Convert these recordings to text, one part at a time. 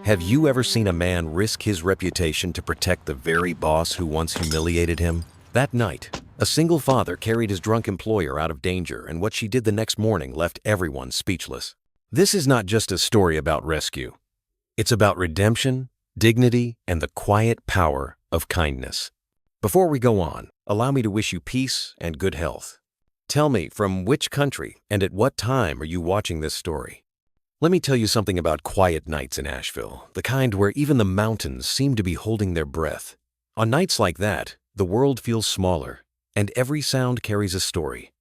Have you ever seen a man risk his reputation to protect the very boss who once humiliated him? That night, a single father carried his drunk employer out of danger, and what she did the next morning left everyone speechless. This is not just a story about rescue. It's about redemption, dignity, and the quiet power of kindness. Before we go on, allow me to wish you peace and good health. Tell me, from which country and at what time are you watching this story? Let me tell you something about quiet nights in Asheville, the kind where even the mountains seem to be holding their breath. On nights like that, the world feels smaller, and every sound carries a story.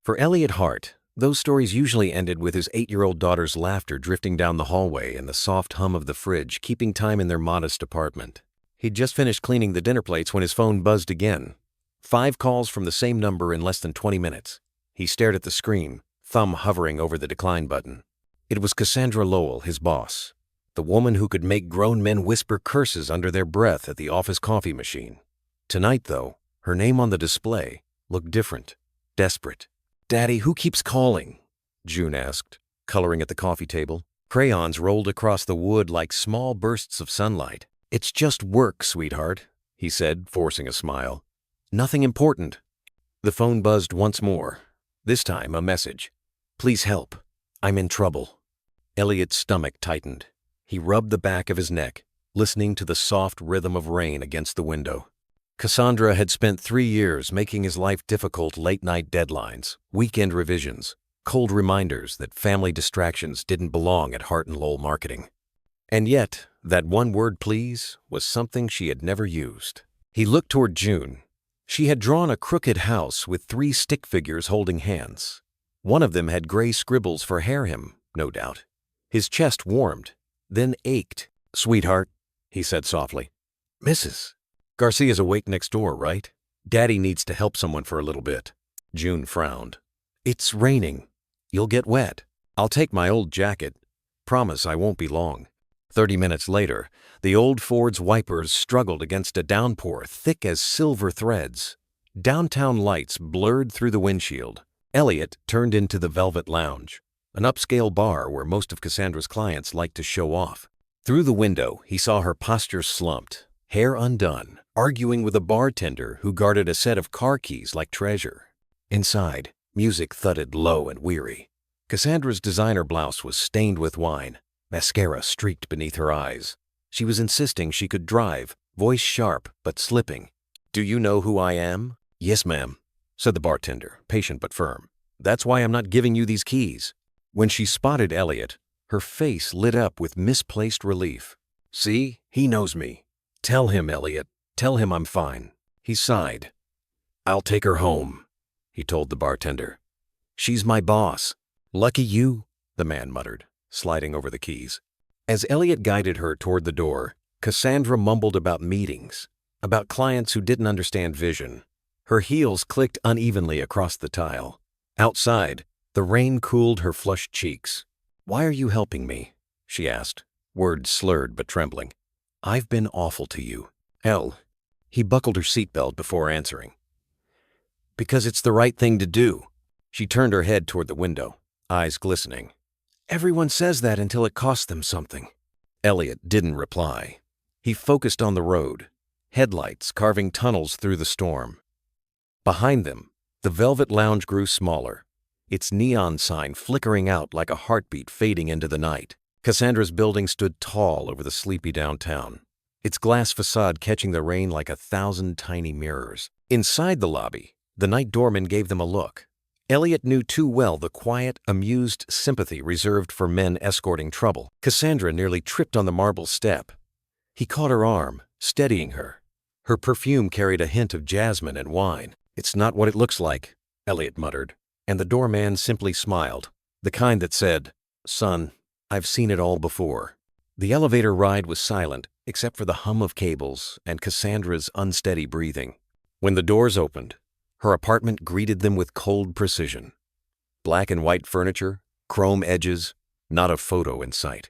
For Elliot Hart, those stories usually ended with his 8-year-old daughter's laughter drifting down the hallway and the soft hum of the fridge keeping time in their modest apartment. He'd just finished cleaning the dinner plates when his phone buzzed again. 5 calls from the same number in less than 20 minutes. He stared at the screen, thumb hovering over the decline button. It was Cassandra Lowell, his boss, the woman who could make grown men whisper curses under their breath at the office coffee machine. Tonight, though, her name on the display looked different, desperate. "Daddy, who keeps calling?" June asked, coloring at the coffee table. Crayons rolled across the wood like small bursts of sunlight. "It's just work, sweetheart," he said, forcing a smile. "Nothing important." The phone buzzed once more, this time a message. "Please help. I'm in trouble." Elliot's stomach tightened. He rubbed the back of his neck, listening to the soft rhythm of rain against the window. Cassandra had spent 3 years making his life difficult late-night deadlines, weekend revisions, cold reminders that family distractions didn't belong at Hart and Lowell Marketing. And yet, that one word, please, was something she had never used. He looked toward June. She had drawn a crooked house with 3 stick figures holding hands. One of them had gray scribbles for hair him, no doubt. His chest warmed, then ached. "Sweetheart," he said softly. "Mrs. Garcia's awake next door, right? Daddy needs to help someone for a little bit." June frowned. "It's raining. You'll get wet. I'll take my old jacket. Promise I won't be long." 30 minutes later, the old Ford's wipers struggled against a downpour thick as silver threads. Downtown lights blurred through the windshield. Elliot turned into the Velvet Lounge, an upscale bar where most of Cassandra's clients liked to show off. Through the window, he saw her posture slumped, hair undone, arguing with a bartender who guarded a set of car keys like treasure. Inside, music thudded low and weary. Cassandra's designer blouse was stained with wine. Mascara streaked beneath her eyes. She was insisting she could drive, voice sharp but slipping. "Do you know who I am?" "Yes, ma'am," said the bartender, patient but firm. "That's why I'm not giving you these keys." When she spotted Elliot, her face lit up with misplaced relief. "See, he knows me. Tell him, Elliot. Tell him I'm fine." He sighed. "I'll take her home," he told the bartender. "She's my boss." "Lucky you," the man muttered, sliding over the keys. As Elliot guided her toward the door, Cassandra mumbled about meetings, about clients who didn't understand vision. Her heels clicked unevenly across the tile. Outside, the rain cooled her flushed cheeks. "Why are you helping me?" she asked, words slurred but trembling. "I've been awful to you." He buckled her seatbelt before answering. "Because it's the right thing to do." She turned her head toward the window, eyes glistening. "Everyone says that until it costs them something." Elliot didn't reply. He focused on the road, headlights carving tunnels through the storm. Behind them, the Velvet Lounge grew smaller, its neon sign flickering out like a heartbeat fading into the night. Cassandra's building stood tall over the sleepy downtown, its glass facade catching the rain like 1,000 tiny mirrors. Inside the lobby, the night doorman gave them a look. Elliot knew too well the quiet, amused sympathy reserved for men escorting trouble. Cassandra nearly tripped on the marble step. He caught her arm, steadying her. Her perfume carried a hint of jasmine and wine. "It's not what it looks like," Elliot muttered, and the doorman simply smiled, the kind that said, "Son, I've seen it all before." The elevator ride was silent, except for the hum of cables and Cassandra's unsteady breathing. When the doors opened, her apartment greeted them with cold precision. Black and white furniture, chrome edges, not a photo in sight.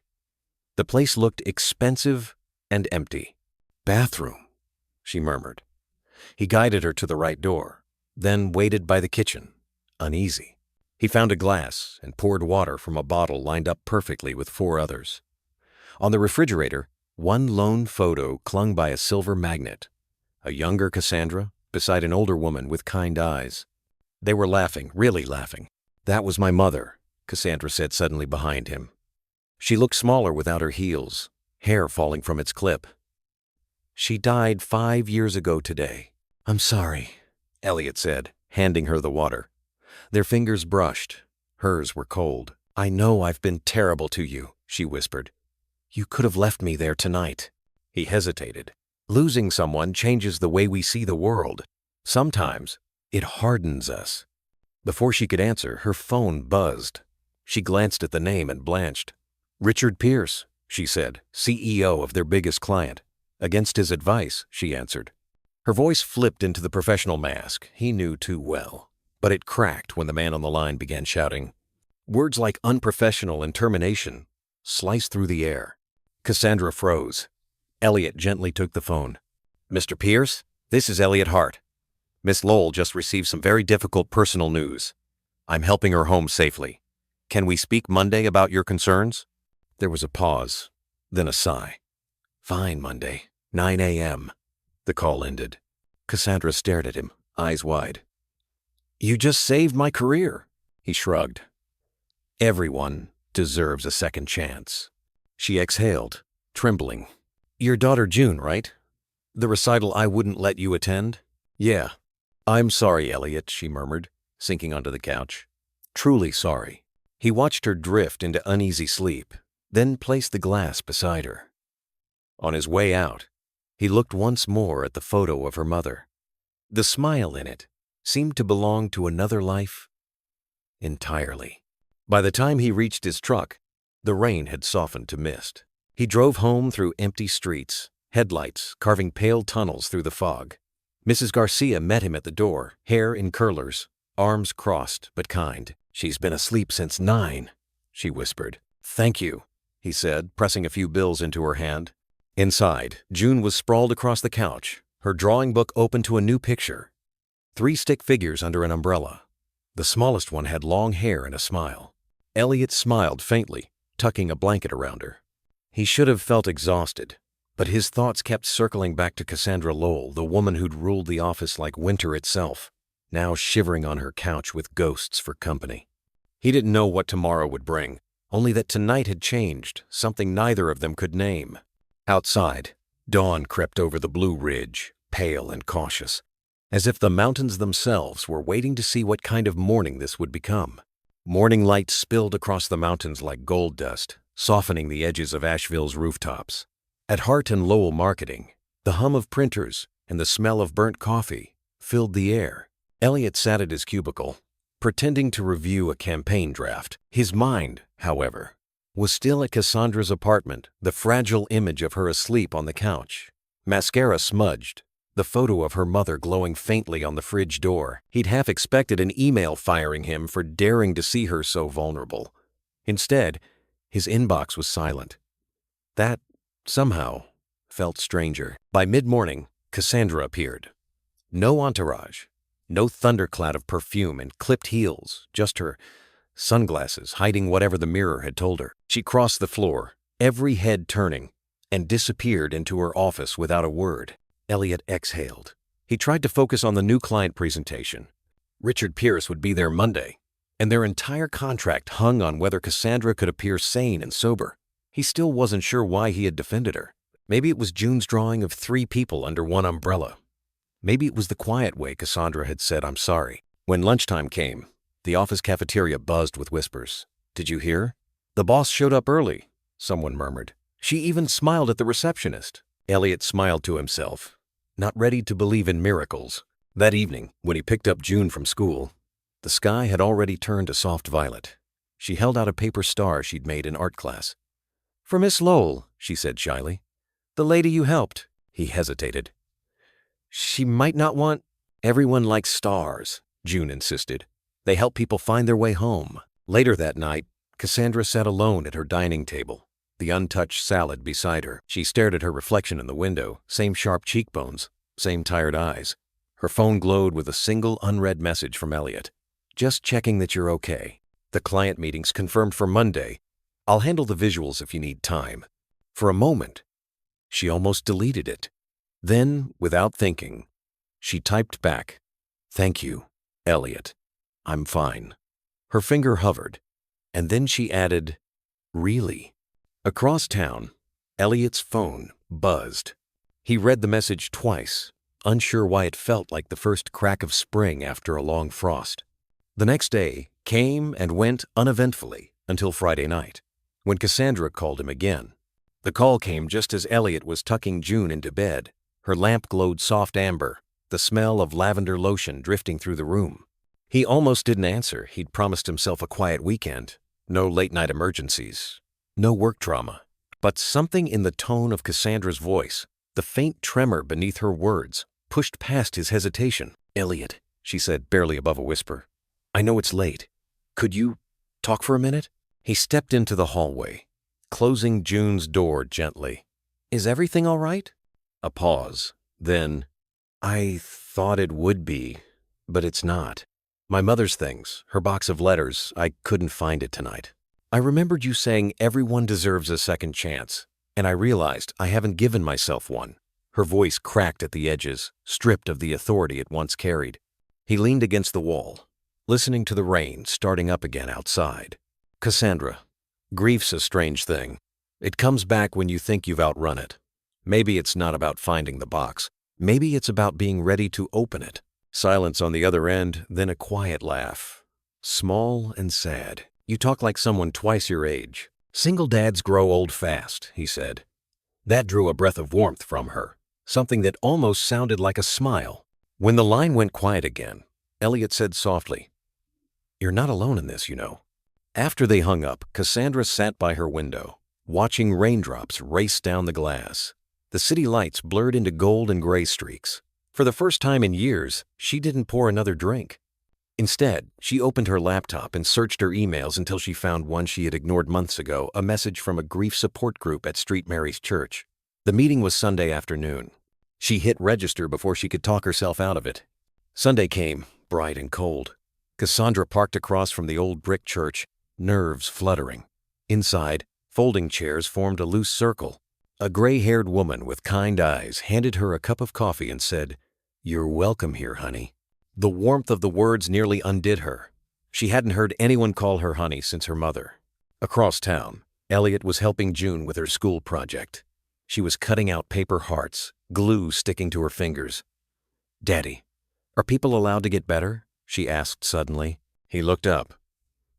The place looked expensive and empty. "Bathroom," she murmured. He guided her to the right door, then waited by the kitchen, uneasy. He found a glass and poured water from a bottle lined up perfectly with 4 others. On the refrigerator, one lone photo clung by a silver magnet. A younger Cassandra beside an older woman with kind eyes. They were laughing, really laughing. "That was my mother," Cassandra said suddenly behind him. She looked smaller without her heels, hair falling from its clip. "She died 5 years ago today." "I'm sorry," Elliot said, handing her the water. Their fingers brushed. Hers were cold. "I know I've been terrible to you," she whispered. "You could have left me there tonight." He hesitated. Losing someone changes the way we see the world. Sometimes it hardens us. Before she could answer, her phone buzzed. She glanced at the name and blanched. "Richard Pierce," she said, CEO of their biggest client. "Against his advice," she answered. Her voice flipped into the professional mask he knew too well, but it cracked when the man on the line began shouting. Words like unprofessional and termination sliced through the air. Cassandra froze. Elliot gently took the phone. "Mr. Pierce, this is Elliot Hart. Miss Lowell just received some very difficult personal news. I'm helping her home safely. Can we speak Monday about your concerns?" There was a pause, then a sigh. "Fine, Monday, 9 a.m. The call ended. Cassandra stared at him, eyes wide. "You just saved my career," he shrugged. "Everyone deserves a second chance." She exhaled, trembling. "Your daughter June, right? The recital I wouldn't let you attend?" "Yeah." "I'm sorry, Elliot," she murmured, sinking onto the couch. "Truly sorry." He watched her drift into uneasy sleep, then placed the glass beside her. On his way out, he looked once more at the photo of her mother. The smile in it seemed to belong to another life entirely. By the time he reached his truck, the rain had softened to mist. He drove home through empty streets, headlights carving pale tunnels through the fog. Mrs. Garcia met him at the door, hair in curlers, arms crossed but kind. "She's been asleep since 9, she whispered. "Thank you," he said, pressing a few bills into her hand. Inside, June was sprawled across the couch, her drawing book open to a new picture. 3 stick figures under an umbrella. The smallest one had long hair and a smile. Elliot smiled faintly, tucking a blanket around her. He should have felt exhausted, but his thoughts kept circling back to Cassandra Lowell, the woman who'd ruled the office like winter itself, now shivering on her couch with ghosts for company. He didn't know what tomorrow would bring, only that tonight had changed, something neither of them could name. Outside, dawn crept over the Blue Ridge, pale and cautious, as if the mountains themselves were waiting to see what kind of morning this would become. Morning light spilled across the mountains like gold dust, softening the edges of Asheville's rooftops. At Hart and Lowell Marketing, the hum of printers and the smell of burnt coffee filled the air. Elliot sat at his cubicle, pretending to review a campaign draft. His mind, however, was still at Cassandra's apartment, the fragile image of her asleep on the couch. Mascara smudged, the photo of her mother glowing faintly on the fridge door. He'd half expected an email firing him for daring to see her so vulnerable. Instead, his inbox was silent. That, somehow, felt stranger. By mid-morning, Cassandra appeared. No entourage, no thundercloud of perfume and clipped heels, just her sunglasses hiding whatever the mirror had told her. She crossed the floor, every head turning, and disappeared into her office without a word. Elliot exhaled. He tried to focus on the new client presentation. Richard Pierce would be there Monday, and their entire contract hung on whether Cassandra could appear sane and sober. He still wasn't sure why he had defended her. Maybe it was June's drawing of 3 people under one umbrella. Maybe it was the quiet way Cassandra had said, "I'm sorry." When lunchtime came, the office cafeteria buzzed with whispers. "Did you hear? The boss showed up early," someone murmured. "She even smiled at the receptionist." Elliot smiled to himself, not ready to believe in miracles. That evening, when he picked up June from school, the sky had already turned a soft violet. She held out a paper star she'd made in art class. "For Miss Lowell," she said shyly. "The lady you helped." He hesitated. "She might not want—" "Everyone likes stars," June insisted. "They help people find their way home." Later that night, Cassandra sat alone at her dining table, the untouched salad beside her. She stared at her reflection in the window, same sharp cheekbones, same tired eyes. Her phone glowed with a single unread message from Elliot. "Just checking that you're okay. The client meeting's confirmed for Monday. I'll handle the visuals if you need time." For a moment, she almost deleted it. Then, without thinking, she typed back, "Thank you, Elliot. I'm fine." Her finger hovered, and then she added, "Really?" Across town, Elliot's phone buzzed. He read the message twice, unsure why it felt like the first crack of spring after a long frost. The next day came and went uneventfully until Friday night, when Cassandra called him again. The call came just as Elliot was tucking June into bed. Her lamp glowed soft amber, the smell of lavender lotion drifting through the room. He almost didn't answer. He'd promised himself a quiet weekend, no late-night emergencies, no work drama. But something in the tone of Cassandra's voice, the faint tremor beneath her words, pushed past his hesitation. "Elliot," she said, barely above a whisper, "I know it's late. Could you talk for a minute?" He stepped into the hallway, closing June's door gently. "Is everything all right?" A pause. Then, "I thought it would be, but it's not. My mother's things, her box of letters, I couldn't find it tonight. I remembered you saying everyone deserves a second chance, and I realized I haven't given myself one." Her voice cracked at the edges, stripped of the authority it once carried. He leaned against the wall, listening to the rain starting up again outside. "Cassandra, grief's a strange thing. It comes back when you think you've outrun it. Maybe it's not about finding the box. Maybe it's about being ready to open it." Silence on the other end, then a quiet laugh. Small and sad. "You talk like someone twice your age. Single dads grow old fast," he said. That drew a breath of warmth from her, something that almost sounded like a smile. When the line went quiet again, Elliot said softly, "You're not alone in this, you know." After they hung up, Cassandra sat by her window, watching raindrops race down the glass. The city lights blurred into gold and gray streaks. For the first time in years, she didn't pour another drink. Instead, she opened her laptop and searched her emails until she found one she had ignored months ago, a message from a grief support group at St. Mary's Church. The meeting was Sunday afternoon. She hit register before she could talk herself out of it. Sunday came, bright and cold. Cassandra parked across from the old brick church, nerves fluttering. Inside, folding chairs formed a loose circle. A gray-haired woman with kind eyes handed her a cup of coffee and said, "You're welcome here, honey." The warmth of the words nearly undid her. She hadn't heard anyone call her honey since her mother. Across town, Elliot was helping June with her school project. She was cutting out paper hearts, glue sticking to her fingers. "Daddy, are people allowed to get better?" she asked suddenly. He looked up.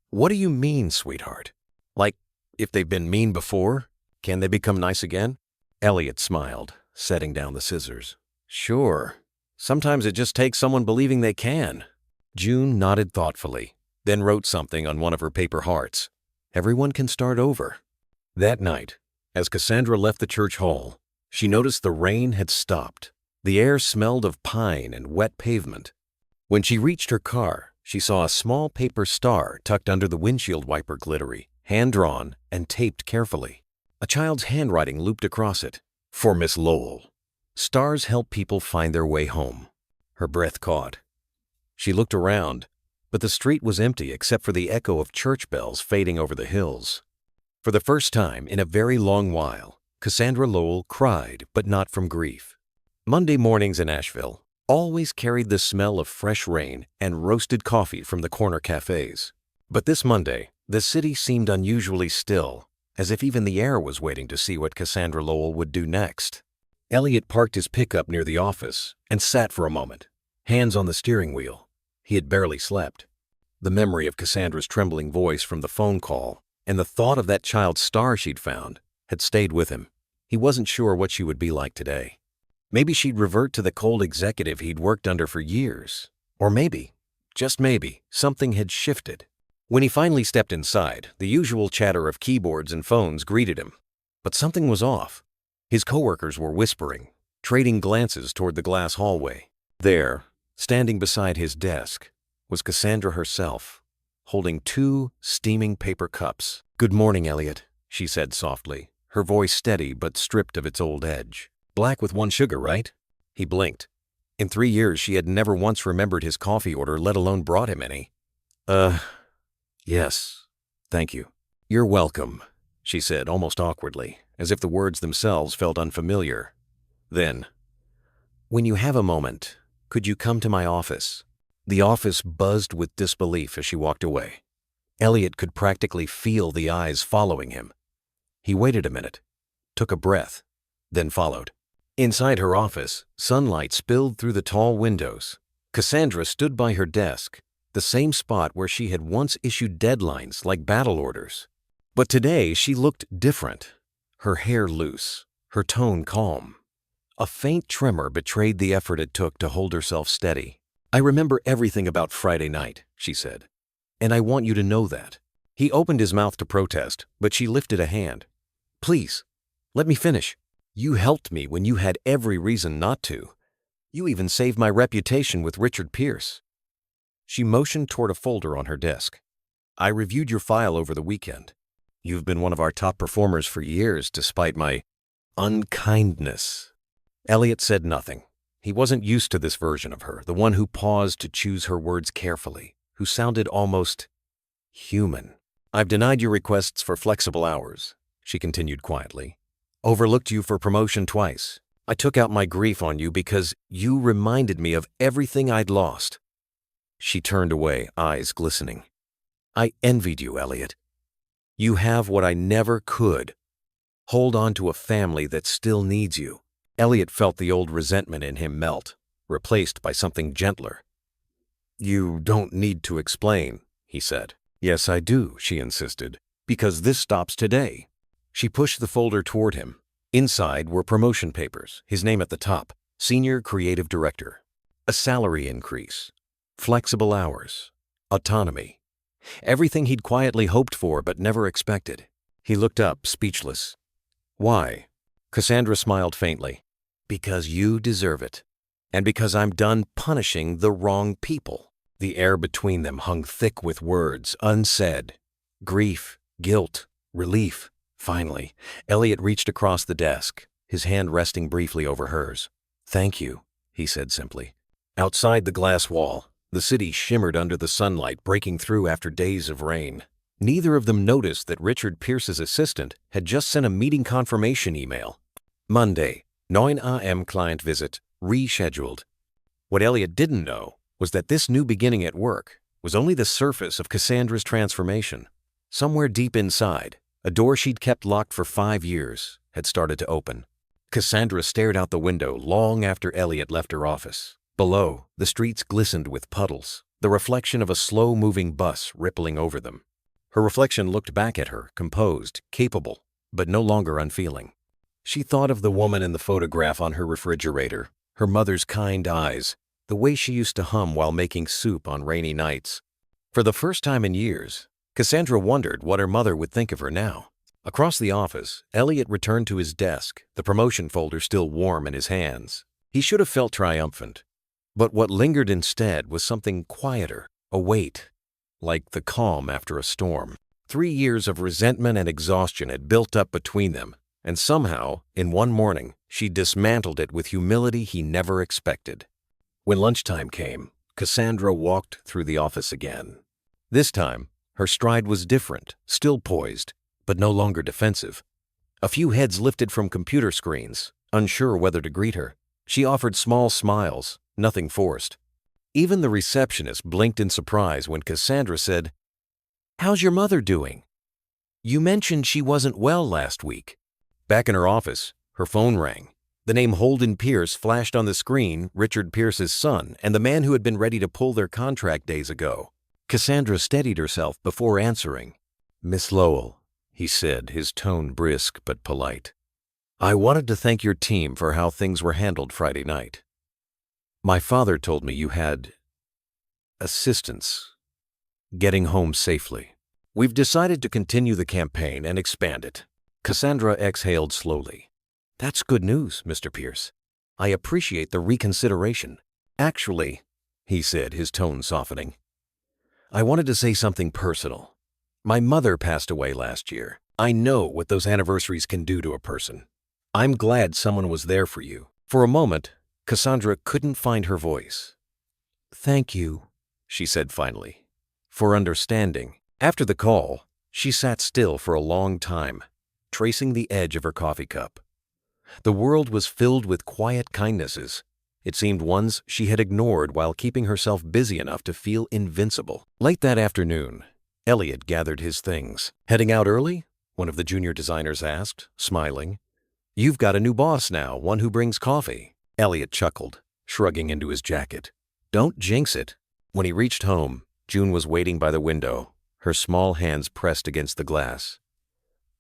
"What do you mean, sweetheart? Like, if they've been mean before, can they become nice again?" Elliot smiled, setting down the scissors. "Sure. Sometimes it just takes someone believing they can." June nodded thoughtfully, then wrote something on one of her paper hearts. "Everyone can start over." That night, as Cassandra left the church hall, she noticed the rain had stopped. The air smelled of pine and wet pavement. When she reached her car, she saw a small paper star tucked under the windshield wiper, glittery, hand-drawn and taped carefully. A child's handwriting looped across it. "For Miss Lowell. Stars help people find their way home." Her breath caught. She looked around, but the street was empty except for the echo of church bells fading over the hills. For the first time in a very long while, Cassandra Lowell cried, but not from grief. Monday mornings in Asheville always carried the smell of fresh rain and roasted coffee from the corner cafes. But this Monday, the city seemed unusually still, as if even the air was waiting to see what Cassandra Lowell would do next. Elliot parked his pickup near the office and sat for a moment, hands on the steering wheel. He had barely slept. The memory of Cassandra's trembling voice from the phone call and the thought of that child's star she'd found had stayed with him. He wasn't sure what she would be like today. Maybe she'd revert to the cold executive he'd worked under for years. Or maybe, just maybe, something had shifted. When he finally stepped inside, the usual chatter of keyboards and phones greeted him. But something was off. His coworkers were whispering, trading glances toward the glass hallway. There, standing beside his desk, was Cassandra herself, holding 2 steaming paper cups. "Good morning, Elliot," she said softly, her voice steady but stripped of its old edge. "Black with 1 sugar, right?" He blinked. In 3 years, she had never once remembered his coffee order, let alone brought him any. Yes, thank you." "You're welcome," she said almost awkwardly, as if the words themselves felt unfamiliar. Then, "When you have a moment, could you come to my office?" The office buzzed with disbelief as she walked away. Elliot could practically feel the eyes following him. He waited a minute, took a breath, then followed. Inside her office, sunlight spilled through the tall windows. Cassandra stood by her desk, the same spot where she had once issued deadlines like battle orders. But today she looked different, her hair loose, her tone calm. A faint tremor betrayed the effort it took to hold herself steady. "I remember everything about Friday night," she said, "and I want you to know that." He opened his mouth to protest, but she lifted a hand. "Please, let me finish. You helped me when you had every reason not to. You even saved my reputation with Richard Pierce." She motioned toward a folder on her desk. "I reviewed your file over the weekend. You've been one of our top performers for years, despite my unkindness." Elliot said nothing. He wasn't used to this version of her, the one who paused to choose her words carefully, who sounded almost human. "I've denied your requests for flexible hours," she continued quietly. "Overlooked you for promotion twice. I took out my grief on you because you reminded me of everything I'd lost." She turned away, eyes glistening. "I envied you, Elliot. You have what I never could. Hold on to a family that still needs you." Elliot felt the old resentment in him melt, replaced by something gentler. "You don't need to explain," he said. "Yes, I do," she insisted, "because this stops today." She pushed the folder toward him. Inside were promotion papers, his name at the top, Senior Creative Director. A salary increase, flexible hours, autonomy. Everything he'd quietly hoped for but never expected. He looked up, speechless. "Why?" Cassandra smiled faintly. "Because you deserve it. And because I'm done punishing the wrong people." The air between them hung thick with words, unsaid. Grief, guilt, relief. Finally, Elliot reached across the desk, his hand resting briefly over hers. "Thank you," he said simply. Outside the glass wall, the city shimmered under the sunlight breaking through after days of rain. Neither of them noticed that Richard Pierce's assistant had just sent a meeting confirmation email. Monday, 9 a.m. client visit, rescheduled. What Elliot didn't know was that this new beginning at work was only the surface of Cassandra's transformation. Somewhere deep inside, a door she'd kept locked for 5 years had started to open. Cassandra stared out the window long after Elliot left her office. Below, the streets glistened with puddles, the reflection of a slow-moving bus rippling over them. Her reflection looked back at her, composed, capable, but no longer unfeeling. She thought of the woman in the photograph on her refrigerator, her mother's kind eyes, the way she used to hum while making soup on rainy nights. For the first time in years, Cassandra wondered what her mother would think of her now. Across the office, Elliot returned to his desk, the promotion folder still warm in his hands. He should have felt triumphant. But what lingered instead was something quieter, a weight, like the calm after a storm. 3 years of resentment and exhaustion had built up between them, and somehow, in one morning, she dismantled it with humility he never expected. When lunchtime came, Cassandra walked through the office again. This time, her stride was different, still poised, but no longer defensive. A few heads lifted from computer screens, unsure whether to greet her. She offered small smiles, nothing forced. Even the receptionist blinked in surprise when Cassandra said, "How's your mother doing? You mentioned she wasn't well last week." Back in her office, her phone rang. The name Holden Pierce flashed on the screen, Richard Pierce's son, and the man who had been ready to pull their contract days ago. Cassandra steadied herself before answering. "Miss Lowell," he said, his tone brisk but polite. "I wanted to thank your team for how things were handled Friday night. My father told me you had assistance getting home safely. We've decided to continue the campaign and expand it." Cassandra exhaled slowly. "That's good news, Mr. Pierce. I appreciate the reconsideration." "Actually," he said, his tone softening, "I wanted to say something personal. My mother passed away last year. I know what those anniversaries can do to a person. I'm glad someone was there for you." For a moment, Cassandra couldn't find her voice. "Thank you," she said finally, "for understanding." After the call, she sat still for a long time, tracing the edge of her coffee cup. The world was filled with quiet kindnesses. It seemed ones she had ignored while keeping herself busy enough to feel invincible. Late that afternoon, Elliot gathered his things. "Heading out early?" one of the junior designers asked, smiling. "You've got a new boss now, one who brings coffee." Elliot chuckled, shrugging into his jacket. "Don't jinx it." When he reached home, June was waiting by the window, her small hands pressed against the glass.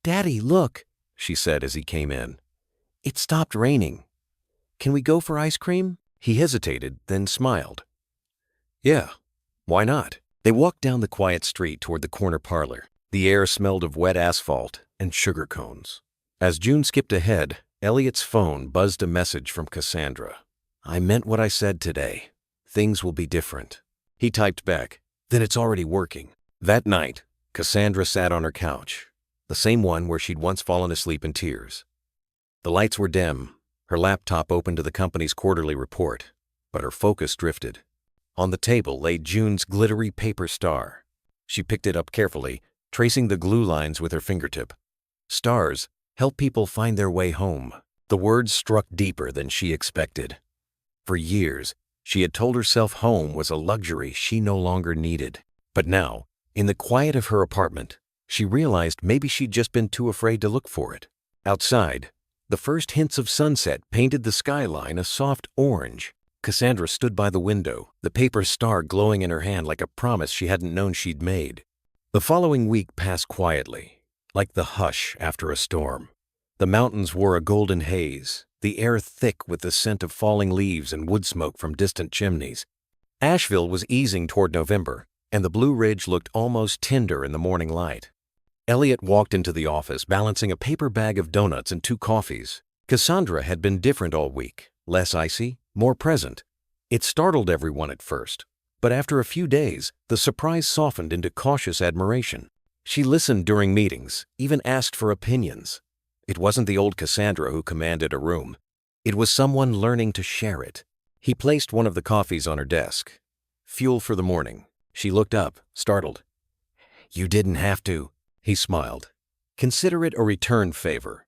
"Daddy, look," she said as he came in. "It stopped raining. Can we go for ice cream?" He hesitated, then smiled. "Yeah, why not?" They walked down the quiet street toward the corner parlor. The air smelled of wet asphalt and sugar cones. As June skipped ahead, Elliot's phone buzzed a message from Cassandra. "I meant what I said today. Things will be different." He typed back, "Then it's already working." That night, Cassandra sat on her couch, the same one where she'd once fallen asleep in tears. The lights were dim, her laptop open to the company's quarterly report, but her focus drifted. On the table lay June's glittery paper star. She picked it up carefully, tracing the glue lines with her fingertip. "Stars help people find their way home." The words struck deeper than she expected. For years, she had told herself home was a luxury she no longer needed. But now, in the quiet of her apartment, she realized maybe she'd just been too afraid to look for it. Outside, the first hints of sunset painted the skyline a soft orange. Cassandra stood by the window, the paper star glowing in her hand like a promise she hadn't known she'd made. The following week passed quietly, like the hush after a storm. The mountains wore a golden haze, the air thick with the scent of falling leaves and wood smoke from distant chimneys. Asheville was easing toward November, and the Blue Ridge looked almost tender in the morning light. Elliot walked into the office balancing a paper bag of donuts and 2 coffees. Cassandra had been different all week, less icy, more present. It startled everyone at first, but after a few days, the surprise softened into cautious admiration. She listened during meetings, even asked for opinions. It wasn't the old Cassandra who commanded a room. It was someone learning to share it. He placed one of the coffees on her desk. "Fuel for the morning." She looked up, startled. "You didn't have to." He smiled. "Consider it a return favor."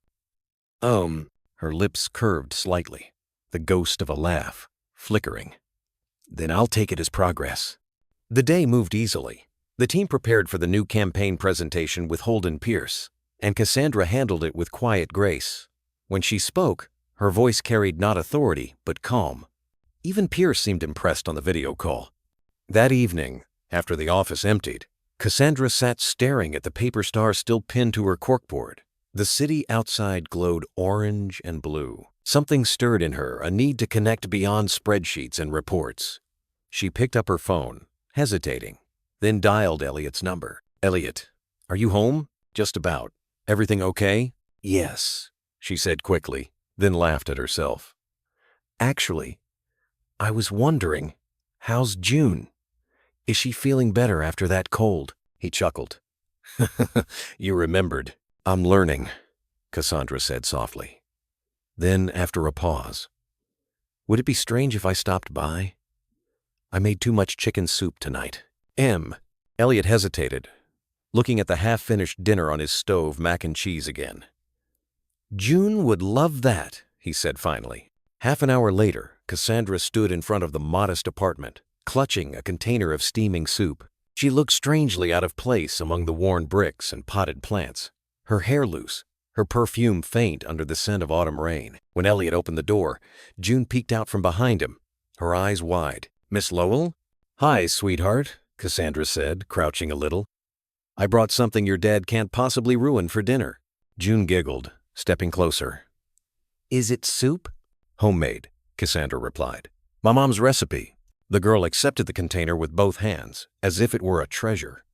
Her lips curved slightly, the ghost of a laugh, flickering. "Then I'll take it as progress." The day moved easily. The team prepared for the new campaign presentation with Holden Pierce, and Cassandra handled it with quiet grace. When she spoke, her voice carried not authority, but calm. Even Pierce seemed impressed on the video call. That evening, after the office emptied, Cassandra sat staring at the paper star still pinned to her corkboard. The city outside glowed orange and blue. Something stirred in her, a need to connect beyond spreadsheets and reports. She picked up her phone, hesitating, then dialed Elliot's number. "Elliot, are you home?" "Just about." "Everything okay?" "Yes," she said quickly, then laughed at herself. "Actually, I was wondering, how's June? Is she feeling better after that cold?" He chuckled. "You remembered." "I'm learning," Cassandra said softly. Then, after a pause, "Would it be strange if I stopped by? I made too much chicken soup tonight." Elliot hesitated, looking at the half-finished dinner on his stove, mac and cheese again. "June would love that," he said finally. Half an hour later, Cassandra stood in front of the modest apartment, clutching a container of steaming soup. She looked strangely out of place among the worn bricks and potted plants, her hair loose, her perfume faint under the scent of autumn rain. When Elliot opened the door, June peeked out from behind him, her eyes wide. "Miss Lowell?" "Hi, sweetheart," Cassandra said, crouching a little. "I brought something your dad can't possibly ruin for dinner." June giggled, stepping closer. "Is it soup?" "Homemade," Cassandra replied. "My mom's recipe." The girl accepted the container with both hands, as if it were a treasure.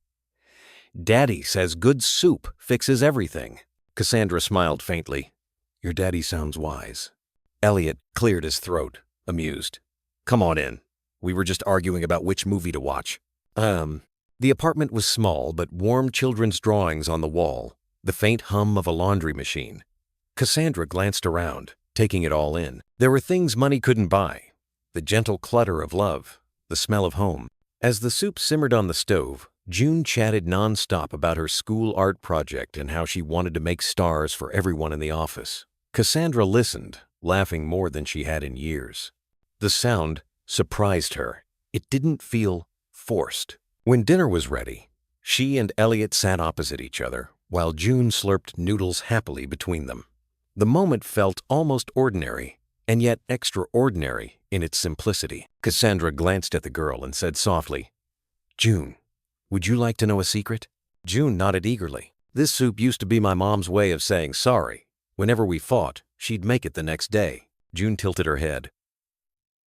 "Daddy says good soup fixes everything." Cassandra smiled faintly. "Your daddy sounds wise." Elliot cleared his throat, amused. "Come on in. We were just arguing about which movie to watch." The apartment was small, but warm children's drawings on the wall, the faint hum of a laundry machine. Cassandra glanced around, taking it all in. There were things money couldn't buy. The gentle clutter of love, the smell of home. As the soup simmered on the stove, June chatted nonstop about her school art project and how she wanted to make stars for everyone in the office. Cassandra listened, laughing more than she had in years. The sound surprised her. It didn't feel forced. When dinner was ready, she and Elliot sat opposite each other, while June slurped noodles happily between them. The moment felt almost ordinary, and yet extraordinary in its simplicity. Cassandra glanced at the girl and said softly, "June, would you like to know a secret?" June nodded eagerly. "This soup used to be my mom's way of saying sorry. Whenever we fought, she'd make it the next day." June tilted her head.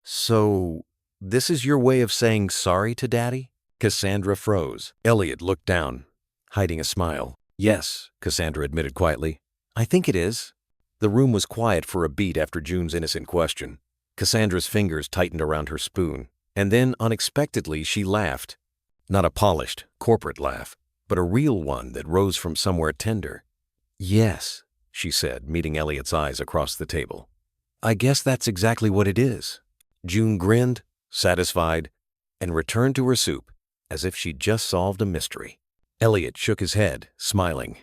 "So, this is your way of saying sorry to Daddy?" Cassandra froze. Elliot looked down, hiding a smile. "Yes," Cassandra admitted quietly. "I think it is." The room was quiet for a beat after June's innocent question. Cassandra's fingers tightened around her spoon, and then, unexpectedly, she laughed. Not a polished, corporate laugh, but a real one that rose from somewhere tender. "Yes," she said, meeting Elliot's eyes across the table. "I guess that's exactly what it is." June grinned, satisfied, and returned to her soup, as if she'd just solved a mystery. Elliot shook his head, smiling.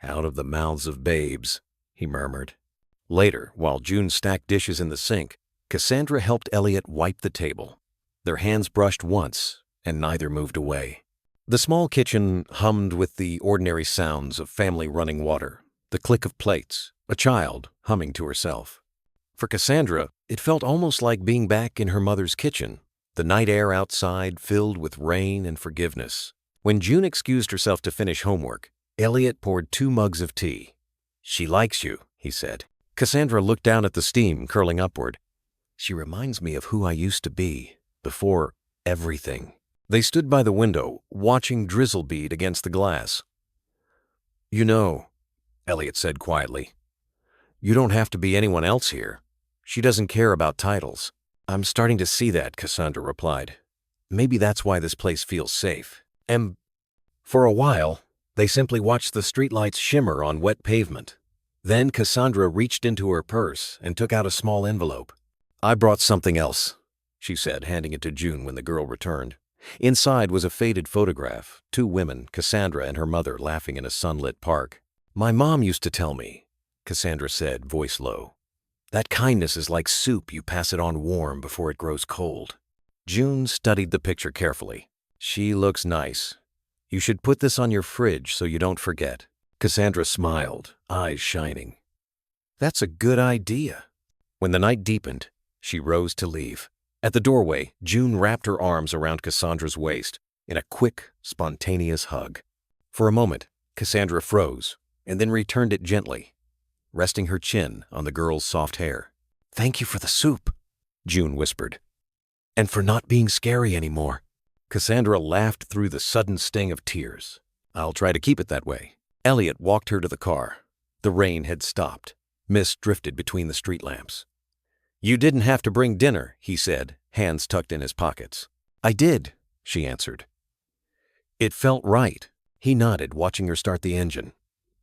"Out of the mouths of babes," he murmured. Later, while June stacked dishes in the sink, Cassandra helped Elliot wipe the table. Their hands brushed once, and neither moved away. The small kitchen hummed with the ordinary sounds of family running water, the click of plates, a child humming to herself. For Cassandra, it felt almost like being back in her mother's kitchen, the night air outside filled with rain and forgiveness. When June excused herself to finish homework, Elliot poured 2 mugs of tea. "She likes you," he said. Cassandra looked down at the steam curling upward. "She reminds me of who I used to be, before everything." They stood by the window, watching drizzle bead against the glass. "You know," Elliot said quietly, "you don't have to be anyone else here. She doesn't care about titles." "I'm starting to see that," Cassandra replied. "Maybe that's why this place feels safe." And for a while, they simply watched the streetlights shimmer on wet pavement. Then Cassandra reached into her purse and took out a small envelope. "I brought something else," she said, handing it to June when the girl returned. Inside was a faded photograph, 2 women, Cassandra and her mother, laughing in a sunlit park. "My mom used to tell me," Cassandra said, voice low, "that kindness is like soup, you pass it on warm before it grows cold." June studied the picture carefully. "She looks nice. You should put this on your fridge so you don't forget." Cassandra smiled, eyes shining. "That's a good idea." When the night deepened, she rose to leave. At the doorway, June wrapped her arms around Cassandra's waist in a quick, spontaneous hug. For a moment, Cassandra froze and then returned it gently, resting her chin on the girl's soft hair. "Thank you for the soup," June whispered, "and for not being scary anymore." Cassandra laughed through the sudden sting of tears. "I'll try to keep it that way." Elliot walked her to the car. The rain had stopped. Mist drifted between the street lamps. "You didn't have to bring dinner," he said, hands tucked in his pockets. "I did," she answered. "It felt right." He nodded, watching her start the engine.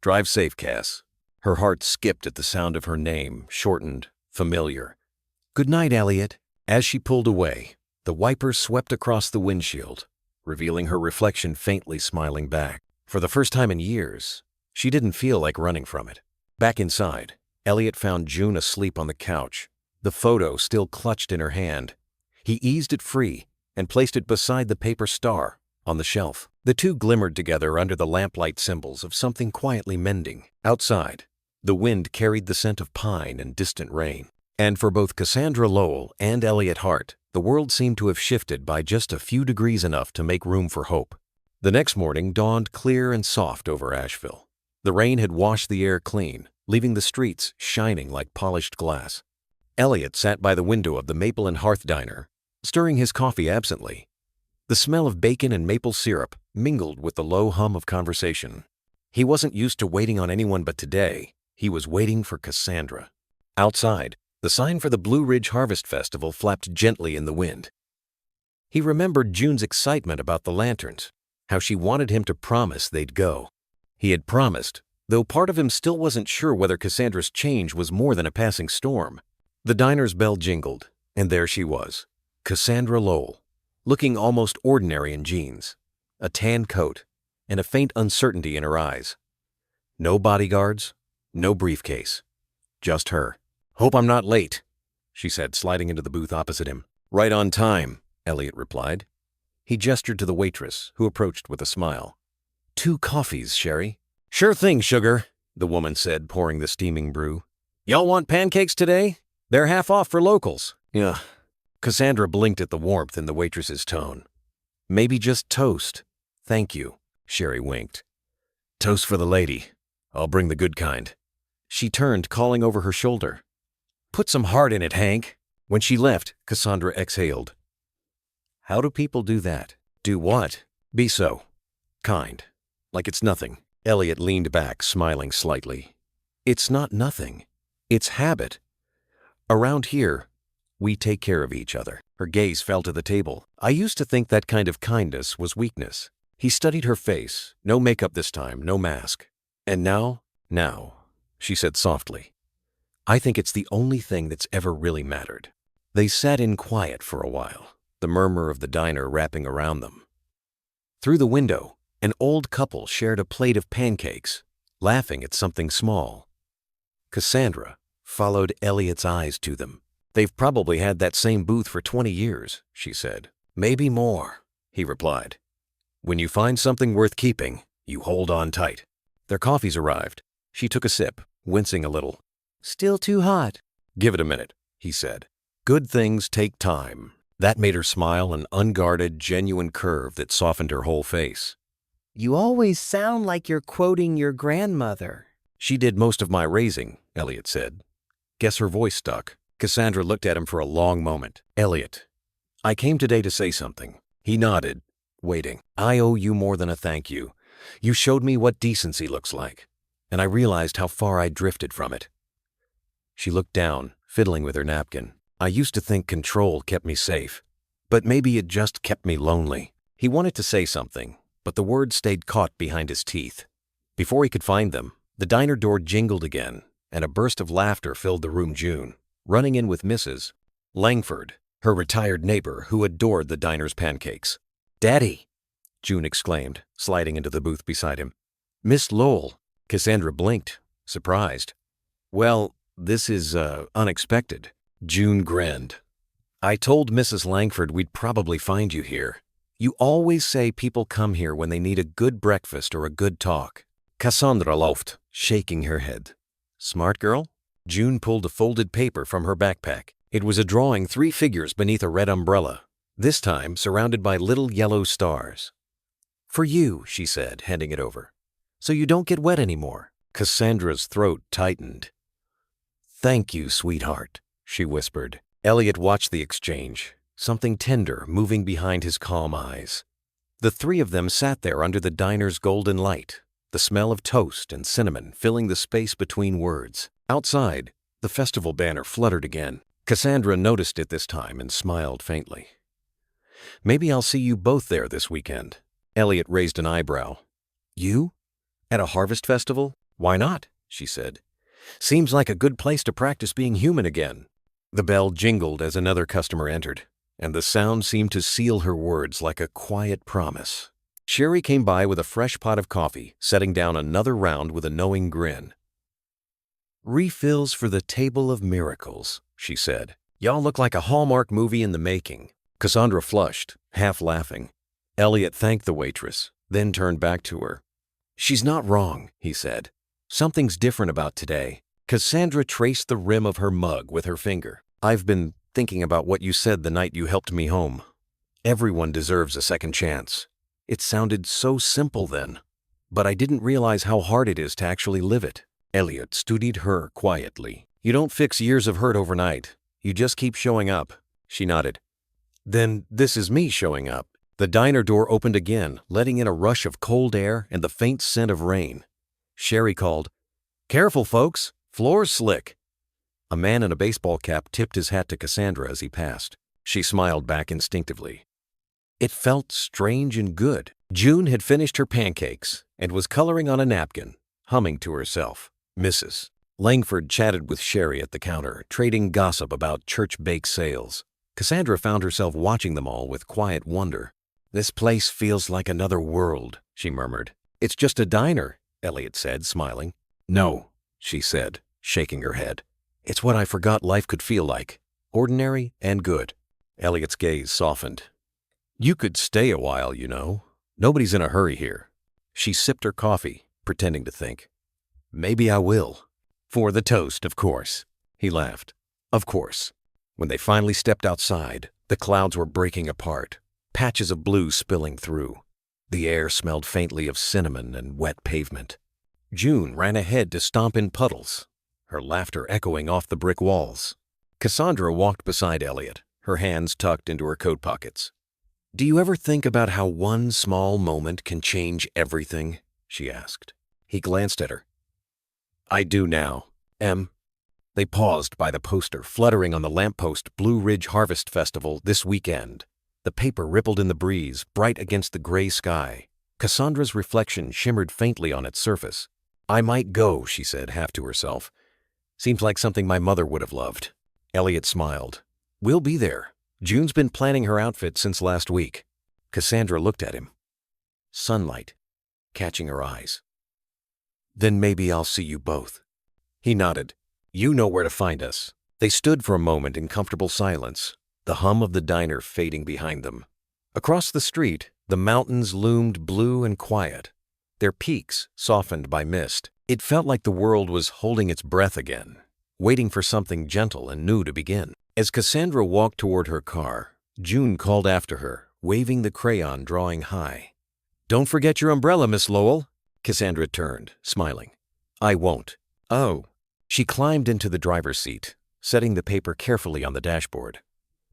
"Drive safe, Cass." Her heart skipped at the sound of her name, shortened, familiar. "Good night, Elliot." As she pulled away, the wiper swept across the windshield, revealing her reflection faintly smiling back. For the first time in years, she didn't feel like running from it. Back inside, Elliot found June asleep on the couch, the photo still clutched in her hand. He eased it free and placed it beside the paper star on the shelf. The two glimmered together under the lamplight symbols of something quietly mending. Outside, the wind carried the scent of pine and distant rain. And for both Cassandra Lowell and Elliot Hart, the world seemed to have shifted by just a few degrees, enough to make room for hope. The next morning dawned clear and soft over Asheville. The rain had washed the air clean, leaving the streets shining like polished glass. Elliot sat by the window of the Maple and Hearth diner, stirring his coffee absently. The smell of bacon and maple syrup mingled with the low hum of conversation. He wasn't used to waiting on anyone, but today he was waiting for Cassandra. Outside, the sign for the Blue Ridge Harvest Festival flapped gently in the wind. He remembered June's excitement about the lanterns, how she wanted him to promise they'd go. He had promised, though part of him still wasn't sure whether Cassandra's change was more than a passing storm. The diner's bell jingled, and there she was, Cassandra Lowell, looking almost ordinary in jeans. a tan coat, and a faint uncertainty in her eyes. No bodyguards, no briefcase, just her. "Hope I'm not late," she said, sliding into the booth opposite him. "Right on time," Elliot replied. He gestured to the waitress, who approached with a smile. "2 coffees, Sherry." "Sure thing, sugar," the woman said, pouring the steaming brew. "Y'all want pancakes today? They're half off for locals." "Yeah." Cassandra blinked at the warmth in the waitress's tone. "Maybe just toast." "Thank you," Sherry winked. "Toast for the lady. I'll bring the good kind." She turned, calling over her shoulder. "Put some heart in it, Hank." When she left, Cassandra exhaled. How do people do that? Do what? Be so kind. Like it's nothing. Elliot leaned back, smiling slightly. It's not nothing. It's habit. Around here, we take care of each other. Her gaze fell to the table. I used to think that kind of kindness was weakness. He studied her face. No makeup this time, no mask. And now, she said softly, I think it's the only thing that's ever really mattered. They sat in quiet for a while, the murmur of the diner wrapping around them. Through the window, an old couple shared a plate of pancakes, laughing at something small. Cassandra followed Elliot's eyes to them. They've probably had that same booth for 20 years, she said. Maybe more, he replied. When you find something worth keeping, you hold on tight. Their coffees arrived. She took a sip, wincing a little. Still too hot. Give it a minute, he said. Good things take time. That made her smile, an unguarded, genuine curve that softened her whole face. You always sound like you're quoting your grandmother. She did most of my raising, Elliot said. Guess her voice stuck. Cassandra looked at him for a long moment. Elliot, I came today to say something. He nodded, waiting. I owe you more than a thank you. You showed me what decency looks like, and I realized how far I drifted from it. She looked down, fiddling with her napkin. I used to think control kept me safe, but maybe it just kept me lonely. He wanted to say something, but the words stayed caught behind his teeth. Before he could find them, the diner door jingled again, and a burst of laughter filled the room. June, running in with Mrs. Langford, her retired neighbor who adored the diner's pancakes. Daddy, June exclaimed, sliding into the booth beside him. Miss Lowell, Cassandra blinked, surprised. Well, this is, unexpected. June grinned. I told Mrs. Langford we'd probably find you here. You always say people come here when they need a good breakfast or a good talk. Cassandra laughed, shaking her head. Smart girl? June pulled a folded paper from her backpack. It was a drawing 3 figures beneath a red umbrella, this time surrounded by little yellow stars. For you, she said, handing it over. So you don't get wet anymore. Cassandra's throat tightened. Thank you, sweetheart, she whispered. Elliot watched the exchange, something tender moving behind his calm eyes. The 3 of them sat there under the diner's golden light, the smell of toast and cinnamon filling the space between words. Outside, the festival banner fluttered again. Cassandra noticed it this time and smiled faintly. Maybe I'll see you both there this weekend. Elliot raised an eyebrow. You? At a harvest festival? Why not? She said. Seems like a good place to practice being human again. The bell jingled as another customer entered, and the sound seemed to seal her words like a quiet promise. Sherry came by with a fresh pot of coffee, setting down another round with a knowing grin. Refills for the table of miracles, she said. Y'all look like a Hallmark movie in the making. Cassandra flushed, half laughing. Elliot thanked the waitress, then turned back to her. She's not wrong, he said. Something's different about today. Cassandra traced the rim of her mug with her finger. I've been thinking about what you said the night you helped me home. Everyone deserves a second chance. It sounded so simple then, but I didn't realize how hard it is to actually live it. Elliot studied her quietly. You don't fix years of hurt overnight. You just keep showing up. She nodded. Then this is me showing up. The diner door opened again, letting in a rush of cold air and the faint scent of rain. Sherry called, Careful, folks. Floor's slick. A man in a baseball cap tipped his hat to Cassandra as he passed. She smiled back instinctively. It felt strange and good. June had finished her pancakes and was coloring on a napkin, humming to herself. Mrs. Langford chatted with Sherry at the counter, trading gossip about church bake sales. Cassandra found herself watching them all with quiet wonder. This place feels like another world, she murmured. It's just a diner, Elliot said, smiling. No, she said, shaking her head. It's what I forgot life could feel like. Ordinary and good. Elliot's gaze softened. You could stay a while, you know. Nobody's in a hurry here. She sipped her coffee, pretending to think. Maybe I will. For the toast, of course. He laughed. Of course. When they finally stepped outside, the clouds were breaking apart, patches of blue spilling through. The air smelled faintly of cinnamon and wet pavement. June ran ahead to stomp in puddles, her laughter echoing off the brick walls. Cassandra walked beside Elliot, her hands tucked into her coat pockets. Do you ever think about how one small moment can change everything? She asked. He glanced at her. I do now, Em. They paused by the poster fluttering on the lamppost Blue Ridge Harvest Festival this weekend. The paper rippled in the breeze, bright against the gray sky. Cassandra's reflection shimmered faintly on its surface. I might go, she said, half to herself. Seems like something my mother would have loved. Elliot smiled. We'll be there. June's been planning her outfit since last week. Cassandra looked at him. Sunlight, catching her eyes. Then maybe I'll see you both. He nodded. You know where to find us. They stood for a moment in comfortable silence, the hum of the diner fading behind them. Across the street, the mountains loomed blue and quiet, their peaks softened by mist. It felt like the world was holding its breath again, waiting for something gentle and new to begin. As Cassandra walked toward her car, June called after her, waving the crayon drawing high. Don't forget your umbrella, Miss Lowell. Cassandra turned, smiling. I won't. Oh. She climbed into the driver's seat, setting the paper carefully on the dashboard.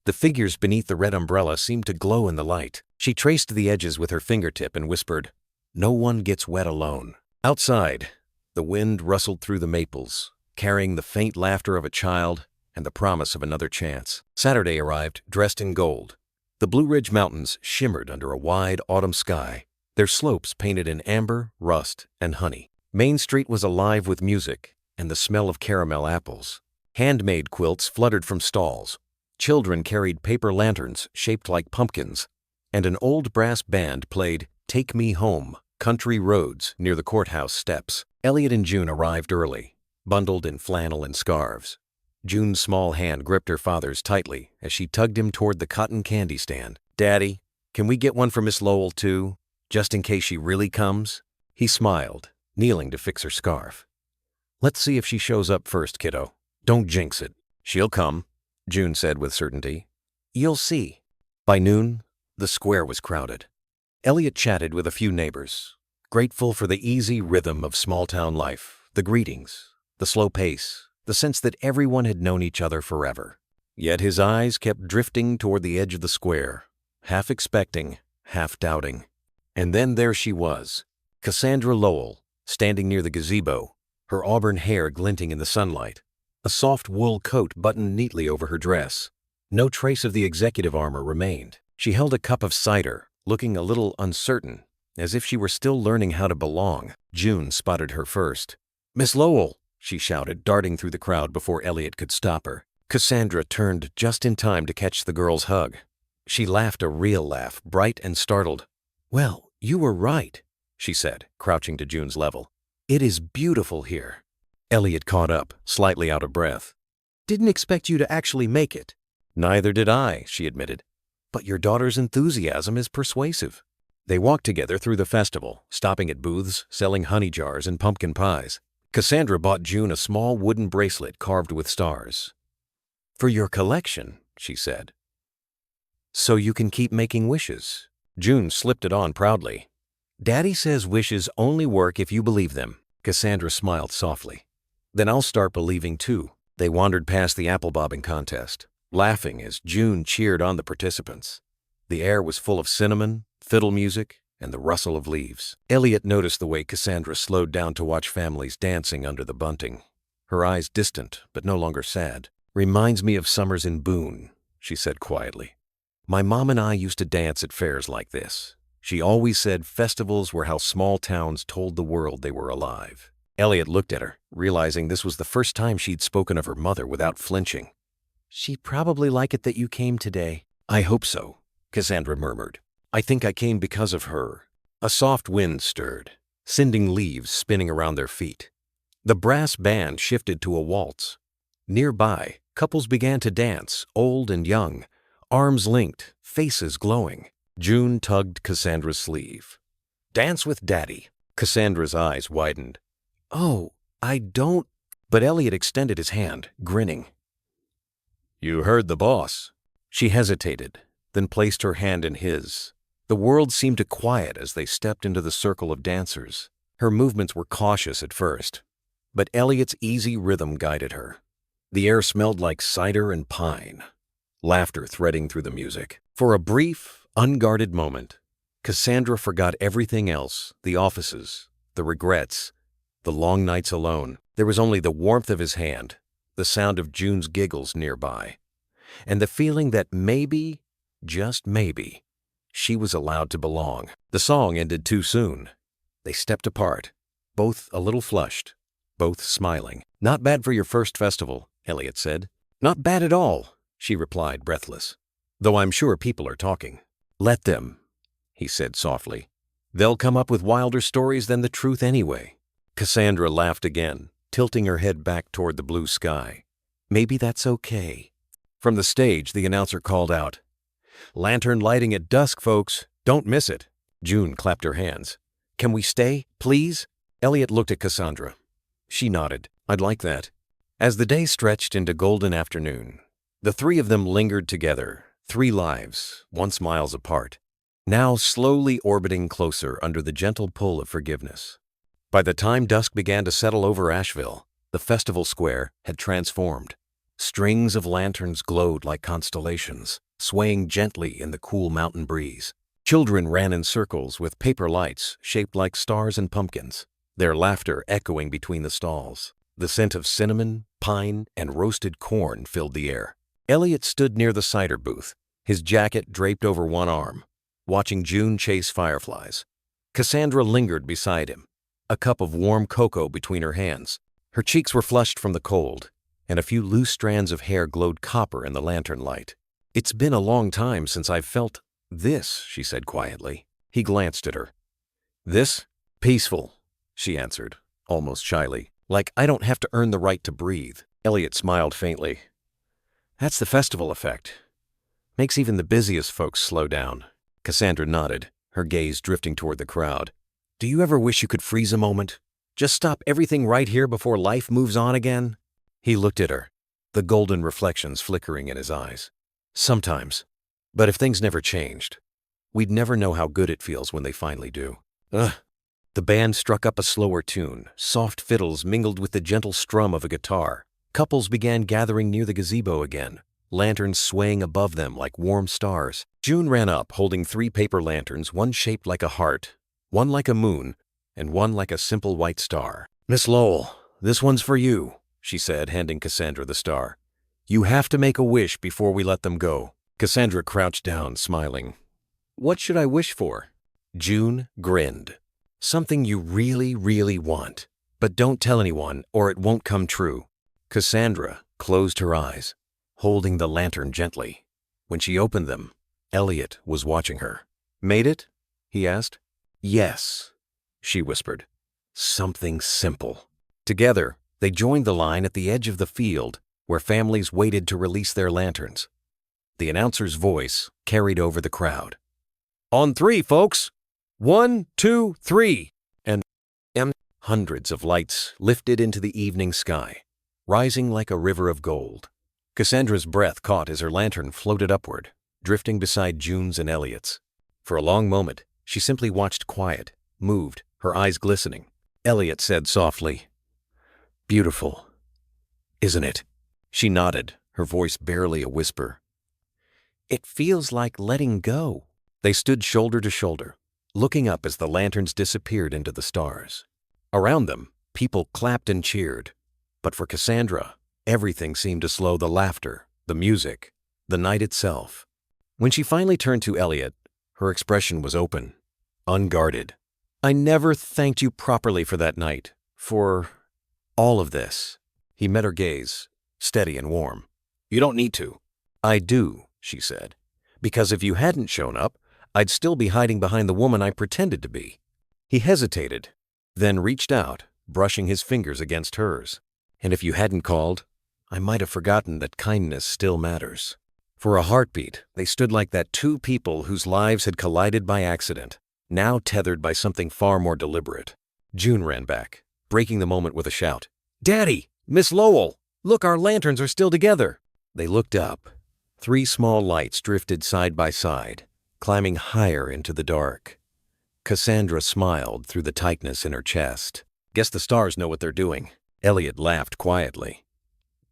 The figures beneath the red umbrella seemed to glow in the light. She traced the edges with her fingertip and whispered, No one gets wet alone. Outside, the wind rustled through the maples, carrying the faint laughter of a child and the promise of another chance. Saturday arrived, dressed in gold. The Blue Ridge Mountains shimmered under a wide autumn sky, their slopes painted in amber, rust, and honey. Main Street was alive with music and the smell of caramel apples. Handmade quilts fluttered from stalls. Children carried paper lanterns shaped like pumpkins, and an old brass band played Take Me Home, Country Roads near the courthouse steps. Elliot and June arrived early, bundled in flannel and scarves. June's small hand gripped her father's tightly as she tugged him toward the cotton candy stand. Daddy, can we get one for Miss Lowell too, just in case she really comes? He smiled, kneeling to fix her scarf. Let's see if she shows up first, kiddo. Don't jinx it. She'll come, June said with certainty. You'll see. By noon, the square was crowded. Elliot chatted with a few neighbors, grateful for the easy rhythm of small-town life, the greetings, the slow pace, the sense that everyone had known each other forever. Yet his eyes kept drifting toward the edge of the square, half expecting, half doubting. And then there she was, Cassandra Lowell, standing near the gazebo, her auburn hair glinting in the sunlight, a soft wool coat buttoned neatly over her dress. No trace of the executive armor remained. She held a cup of cider, looking a little uncertain, as if she were still learning how to belong. June spotted her first. Miss Lowell, she shouted, darting through the crowd before Elliot could stop her. Cassandra turned just in time to catch the girl's hug. She laughed a real laugh, bright and startled. Well, you were right, she said, crouching to June's level. It is beautiful here. Elliot caught up, slightly out of breath. Didn't expect you to actually make it. Neither did I, she admitted. But your daughter's enthusiasm is persuasive. They walked together through the festival, stopping at booths, selling honey jars and pumpkin pies. Cassandra bought June a small wooden bracelet carved with stars. For your collection, she said. So you can keep making wishes. June slipped it on proudly. Daddy says wishes only work if you believe them. Cassandra smiled softly. Then I'll start believing too. They wandered past the apple bobbing contest, laughing as June cheered on the participants. The air was full of cinnamon, fiddle music, and the rustle of leaves. Elliot noticed the way Cassandra slowed down to watch families dancing under the bunting. Her eyes distant, but no longer sad. Reminds me of summers in Boone, she said quietly. My mom and I used to dance at fairs like this. She always said festivals were how small towns told the world they were alive. Elliot looked at her, realizing this was the first time she'd spoken of her mother without flinching. She'd probably like it that you came today. I hope so, Cassandra murmured. I think I came because of her. A soft wind stirred, sending leaves spinning around their feet. The brass band shifted to a waltz. Nearby, couples began to dance, old and young, arms linked, faces glowing. June tugged Cassandra's sleeve. "Dance with Daddy." Cassandra's eyes widened. "Oh, I don't—" But Elliot extended his hand, grinning. "You heard the boss." She hesitated, then placed her hand in his. The world seemed to quiet as they stepped into the circle of dancers. Her movements were cautious at first, but Elliot's easy rhythm guided her. The air smelled like cider and pine, laughter threading through the music. For a brief, unguarded moment, Cassandra forgot everything else, the offices, the regrets, the long nights alone. There was only the warmth of his hand, the sound of June's giggles nearby, and the feeling that maybe, just maybe, she was allowed to belong. The song ended too soon. They stepped apart, both a little flushed, both smiling. "Not bad for your first festival," Elliot said. "Not bad at all," she replied, breathless. "Though I'm sure people are talking." "Let them," he said softly. "They'll come up with wilder stories than the truth anyway." Cassandra laughed again, tilting her head back toward the blue sky. "Maybe that's okay." From the stage, the announcer called out, "Lantern lighting at dusk, folks. Don't miss it." June clapped her hands. "Can we stay, please?" Elliot looked at Cassandra. She nodded. "I'd like that." As the day stretched into golden afternoon, the three of them lingered together, 3 lives, once miles apart, now slowly orbiting closer under the gentle pull of forgiveness. By the time dusk began to settle over Asheville, the festival square had transformed. Strings of lanterns glowed like constellations, swaying gently in the cool mountain breeze. Children ran in circles with paper lights shaped like stars and pumpkins, their laughter echoing between the stalls. The scent of cinnamon, pine, and roasted corn filled the air. Elliot stood near the cider booth, his jacket draped over one arm, watching June chase fireflies. Cassandra lingered beside him, a cup of warm cocoa between her hands. Her cheeks were flushed from the cold, and a few loose strands of hair glowed copper in the lantern light. "It's been a long time since I've felt this," she said quietly. He glanced at her. "This? Peaceful," she answered, almost shyly. "Like I don't have to earn the right to breathe." Elliot smiled faintly. "That's the festival effect. Makes even the busiest folks slow down." Cassandra nodded, her gaze drifting toward the crowd. "Do you ever wish you could freeze a moment? Just stop everything right here before life moves on again?" He looked at her, the golden reflections flickering in his eyes. "Sometimes. But if things never changed, we'd never know how good it feels when they finally do." Ugh. The band struck up a slower tune. Soft fiddles mingled with the gentle strum of a guitar. Couples began gathering near the gazebo again, lanterns swaying above them like warm stars. June ran up, holding 3 paper lanterns, one shaped like a heart, one like a moon, and one like a simple white star. "Miss Lowell, this one's for you," she said, handing Cassandra the star. "You have to make a wish before we let them go." Cassandra crouched down, smiling. "What should I wish for?" June grinned. "Something you really, really want. But don't tell anyone or it won't come true." Cassandra closed her eyes, holding the lantern gently. When she opened them, Elliot was watching her. "Made it?" he asked. "Yes," she whispered. "Something simple." Together, they joined the line at the edge of the field where families waited to release their lanterns. The announcer's voice carried over the crowd. "On 3, folks! 1, 2, 3!" And hundreds of lights lifted into the evening sky, rising like a river of gold. Cassandra's breath caught as her lantern floated upward, drifting beside June's and Elliot's. For a long moment, she simply watched, quiet, moved, her eyes glistening. Elliot said softly, "Beautiful, isn't it?" She nodded, her voice barely a whisper. "It feels like letting go." They stood shoulder to shoulder, looking up as the lanterns disappeared into the stars. Around them, people clapped and cheered. But for Cassandra, everything seemed to slow: the laughter, the music, the night itself. When she finally turned to Elliot, her expression was open, unguarded. "I never thanked you properly for that night, for all of this." He met her gaze, steady and warm. "You don't need to." "I do," she said, "because if you hadn't shown up, I'd still be hiding behind the woman I pretended to be. He hesitated, then reached out, brushing his fingers against hers. And if you hadn't called, I might have forgotten that kindness still matters. For a heartbeat, they stood like that, two people whose lives had collided by accident, now tethered by something far more deliberate. June ran back, breaking the moment with a shout. "Daddy! Miss Lowell! Look, our lanterns are still together!" They looked up. 3 small lights drifted side by side, climbing higher into the dark. Cassandra smiled through the tightness in her chest. "Guess the stars know what they're doing." Elliot laughed quietly.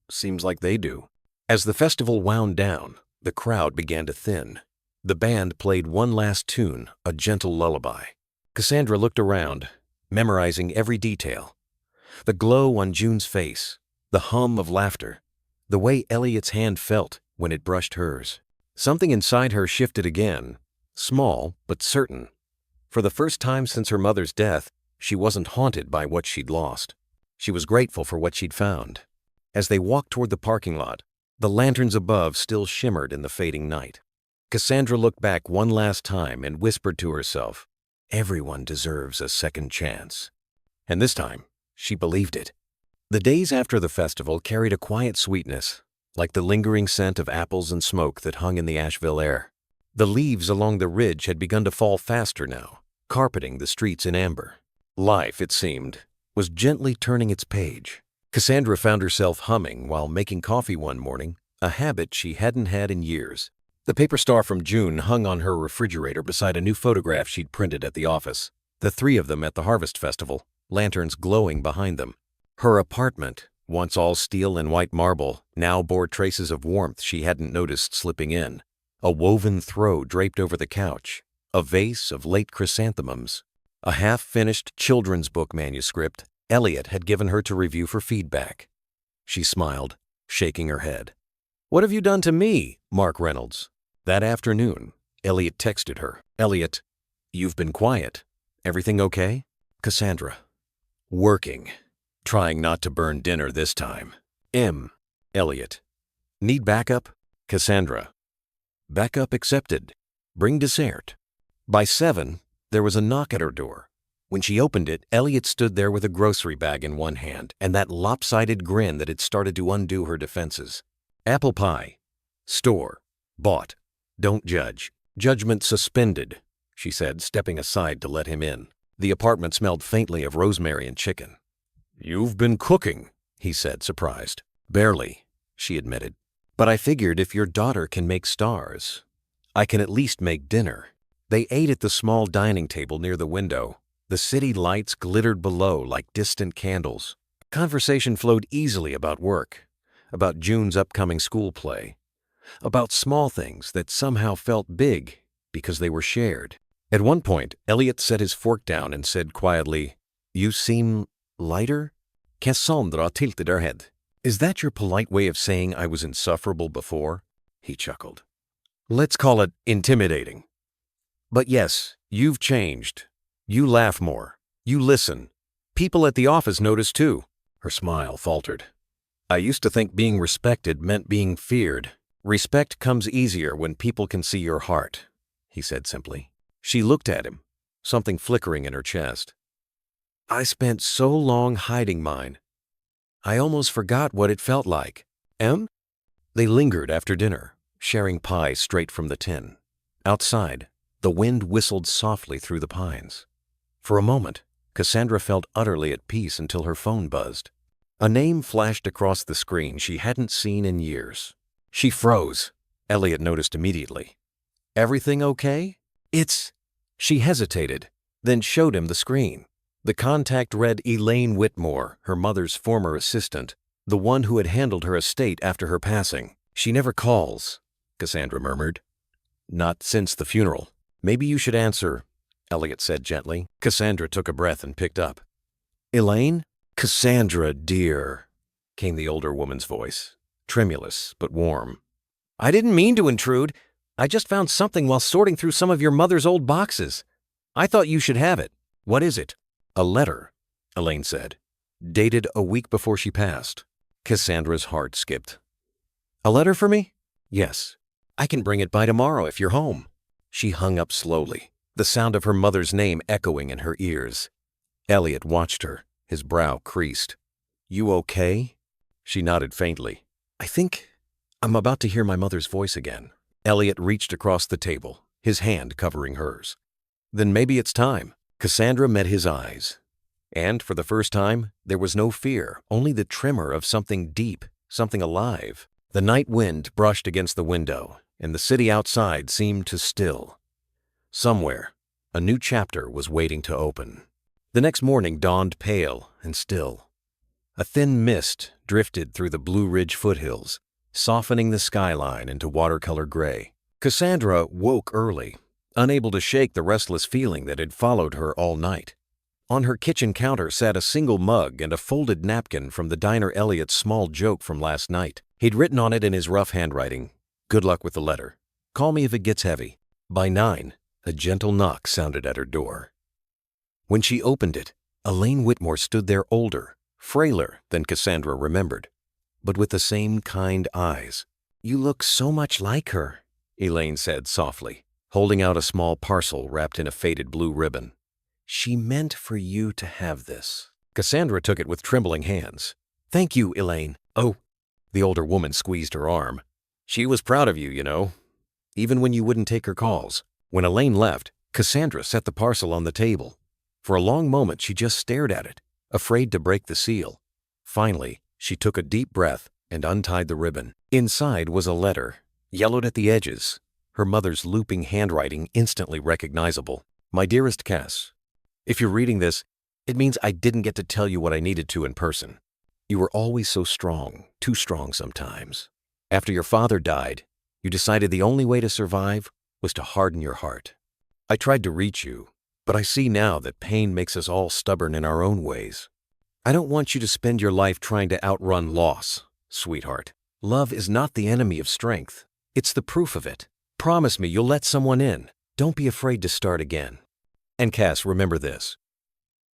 "Seems like they do." As the festival wound down, the crowd began to thin. The band played one last tune, a gentle lullaby. Cassandra looked around, memorizing every detail. The glow on June's face, the hum of laughter, the way Elliot's hand felt when it brushed hers. Something inside her shifted again, small but certain. For the first time since her mother's death, she wasn't haunted by what she'd lost. She was grateful for what she'd found. As they walked toward the parking lot, the lanterns above still shimmered in the fading night. Cassandra looked back one last time and whispered to herself, "Everyone deserves a second chance." And this time, she believed it. The days after the festival carried a quiet sweetness, like the lingering scent of apples and smoke that hung in the Asheville air. The leaves along the ridge had begun to fall faster now, carpeting the streets in amber. Life, it seemed, was gently turning its page. Cassandra found herself humming while making coffee one morning, a habit she hadn't had in years. The paper star from June hung on her refrigerator beside a new photograph she'd printed at the office. The 3 of them at the Harvest Festival, lanterns glowing behind them. Her apartment, once all steel and white marble, now bore traces of warmth she hadn't noticed slipping in. A woven throw draped over the couch, a vase of late chrysanthemums, a half-finished children's book manuscript Elliot had given her to review for feedback. She smiled, shaking her head. "What have you done to me, Mark Reynolds?" That afternoon, Elliot texted her. "Elliot, you've been quiet. Everything okay?" Cassandra. "Working. Trying not to burn dinner this time." Elliot. "Need backup?" Cassandra. "Backup accepted. Bring dessert." By 7, there was a knock at her door. When she opened it, Elliot stood there with a grocery bag in one hand and that lopsided grin that had started to undo her defenses. "Apple pie. Store. Bought. Don't judge. Judgment suspended," she said, stepping aside to let him in. The apartment smelled faintly of rosemary and chicken. "You've been cooking," he said, surprised. "Barely," she admitted. "But I figured if your daughter can make stars, I can at least make dinner." They ate at the small dining table near the window. The city lights glittered below like distant candles. Conversation flowed easily about work, about June's upcoming school play, about small things that somehow felt big because they were shared. At one point, Elliot set his fork down and said quietly, "You seem lighter?" Cassandra tilted her head. "Is that your polite way of saying I was insufferable before?" He chuckled. "Let's call it intimidating. But yes, you've changed. You laugh more. You listen. People at the office notice too." Her smile faltered. "I used to think being respected meant being feared. Respect comes easier when people can see your heart," he said simply. She looked at him, something flickering in her chest. "I spent so long hiding mine. I almost forgot what it felt like." They lingered after dinner, sharing pie straight from the tin. Outside, the wind whistled softly through the pines. For a moment, Cassandra felt utterly at peace until her phone buzzed. A name flashed across the screen she hadn't seen in years. She froze. Elliot noticed immediately. "Everything okay?" She hesitated, then showed him the screen. The contact read Elaine Whitmore, her mother's former assistant, the one who had handled her estate after her passing. "She never calls," Cassandra murmured. "Not since the funeral. Maybe you should answer," Elliot said gently. Cassandra took a breath and picked up. "Elaine?" "Cassandra, dear," came the older woman's voice, tremulous but warm. "I didn't mean to intrude. I just found something while sorting through some of your mother's old boxes. I thought you should have it. What is it?" "A letter," Elaine said, "dated a week before she passed." Cassandra's heart skipped. "A letter for me?" "Yes. I can bring it by tomorrow if you're home." She hung up slowly, the sound of her mother's name echoing in her ears. Elliot watched her, his brow creased. "You okay?" She nodded faintly. "I think I'm about to hear my mother's voice again." Elliot reached across the table, his hand covering hers. "Then maybe it's time." Cassandra met his eyes. And for the first time, there was no fear, only the tremor of something deep, something alive. The night wind brushed against the window, and the city outside seemed to still. Somewhere, a new chapter was waiting to open. The next morning dawned pale and still. A thin mist drifted through the Blue Ridge foothills, softening the skyline into watercolor gray. Cassandra woke early, unable to shake the restless feeling that had followed her all night. On her kitchen counter sat a single mug and a folded napkin from the diner Elliot's small joke from last night. He'd written on it in his rough handwriting, "Good luck with the letter. Call me if it gets heavy." By 9, a gentle knock sounded at her door. When she opened it, Elaine Whitmore stood there, older, frailer than Cassandra remembered, but with the same kind eyes. "You look so much like her," Elaine said softly, holding out a small parcel wrapped in a faded blue ribbon. "She meant for you to have this." Cassandra took it with trembling hands. "Thank you, Elaine." "Oh," the older woman squeezed her arm. "She was proud of you, you know, even when you wouldn't take her calls." When Elaine left, Cassandra set the parcel on the table. For a long moment she just stared at it, afraid to break the seal. Finally, she took a deep breath and untied the ribbon. Inside was a letter, yellowed at the edges, her mother's looping handwriting instantly recognizable. "My dearest Cass, if you're reading this, it means I didn't get to tell you what I needed to in person. You were always so strong, too strong sometimes. After your father died, you decided the only way to survive was to harden your heart. I tried to reach you, but I see now that pain makes us all stubborn in our own ways. I don't want you to spend your life trying to outrun loss, sweetheart. Love is not the enemy of strength. It's the proof of it. Promise me you'll let someone in. Don't be afraid to start again. And Cass, remember this.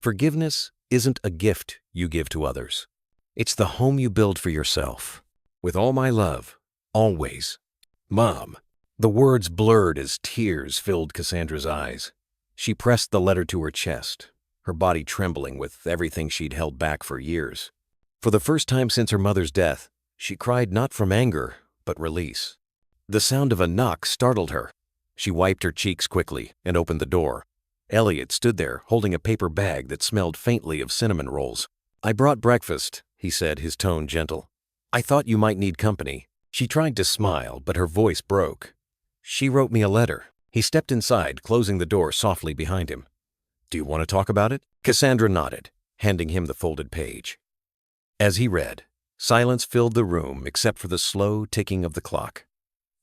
Forgiveness isn't a gift you give to others. It's the home you build for yourself. With all my love, always. Mom." The words blurred as tears filled Cassandra's eyes. She pressed the letter to her chest, her body trembling with everything she'd held back for years. For the first time since her mother's death, she cried not from anger, but release. The sound of a knock startled her. She wiped her cheeks quickly and opened the door. Elliot stood there, holding a paper bag that smelled faintly of cinnamon rolls. "I brought breakfast," he said, his tone gentle. "I thought you might need company." She tried to smile, but her voice broke. "She wrote me a letter." He stepped inside, closing the door softly behind him. "Do you want to talk about it?" Cassandra nodded, handing him the folded page. As he read, silence filled the room except for the slow ticking of the clock.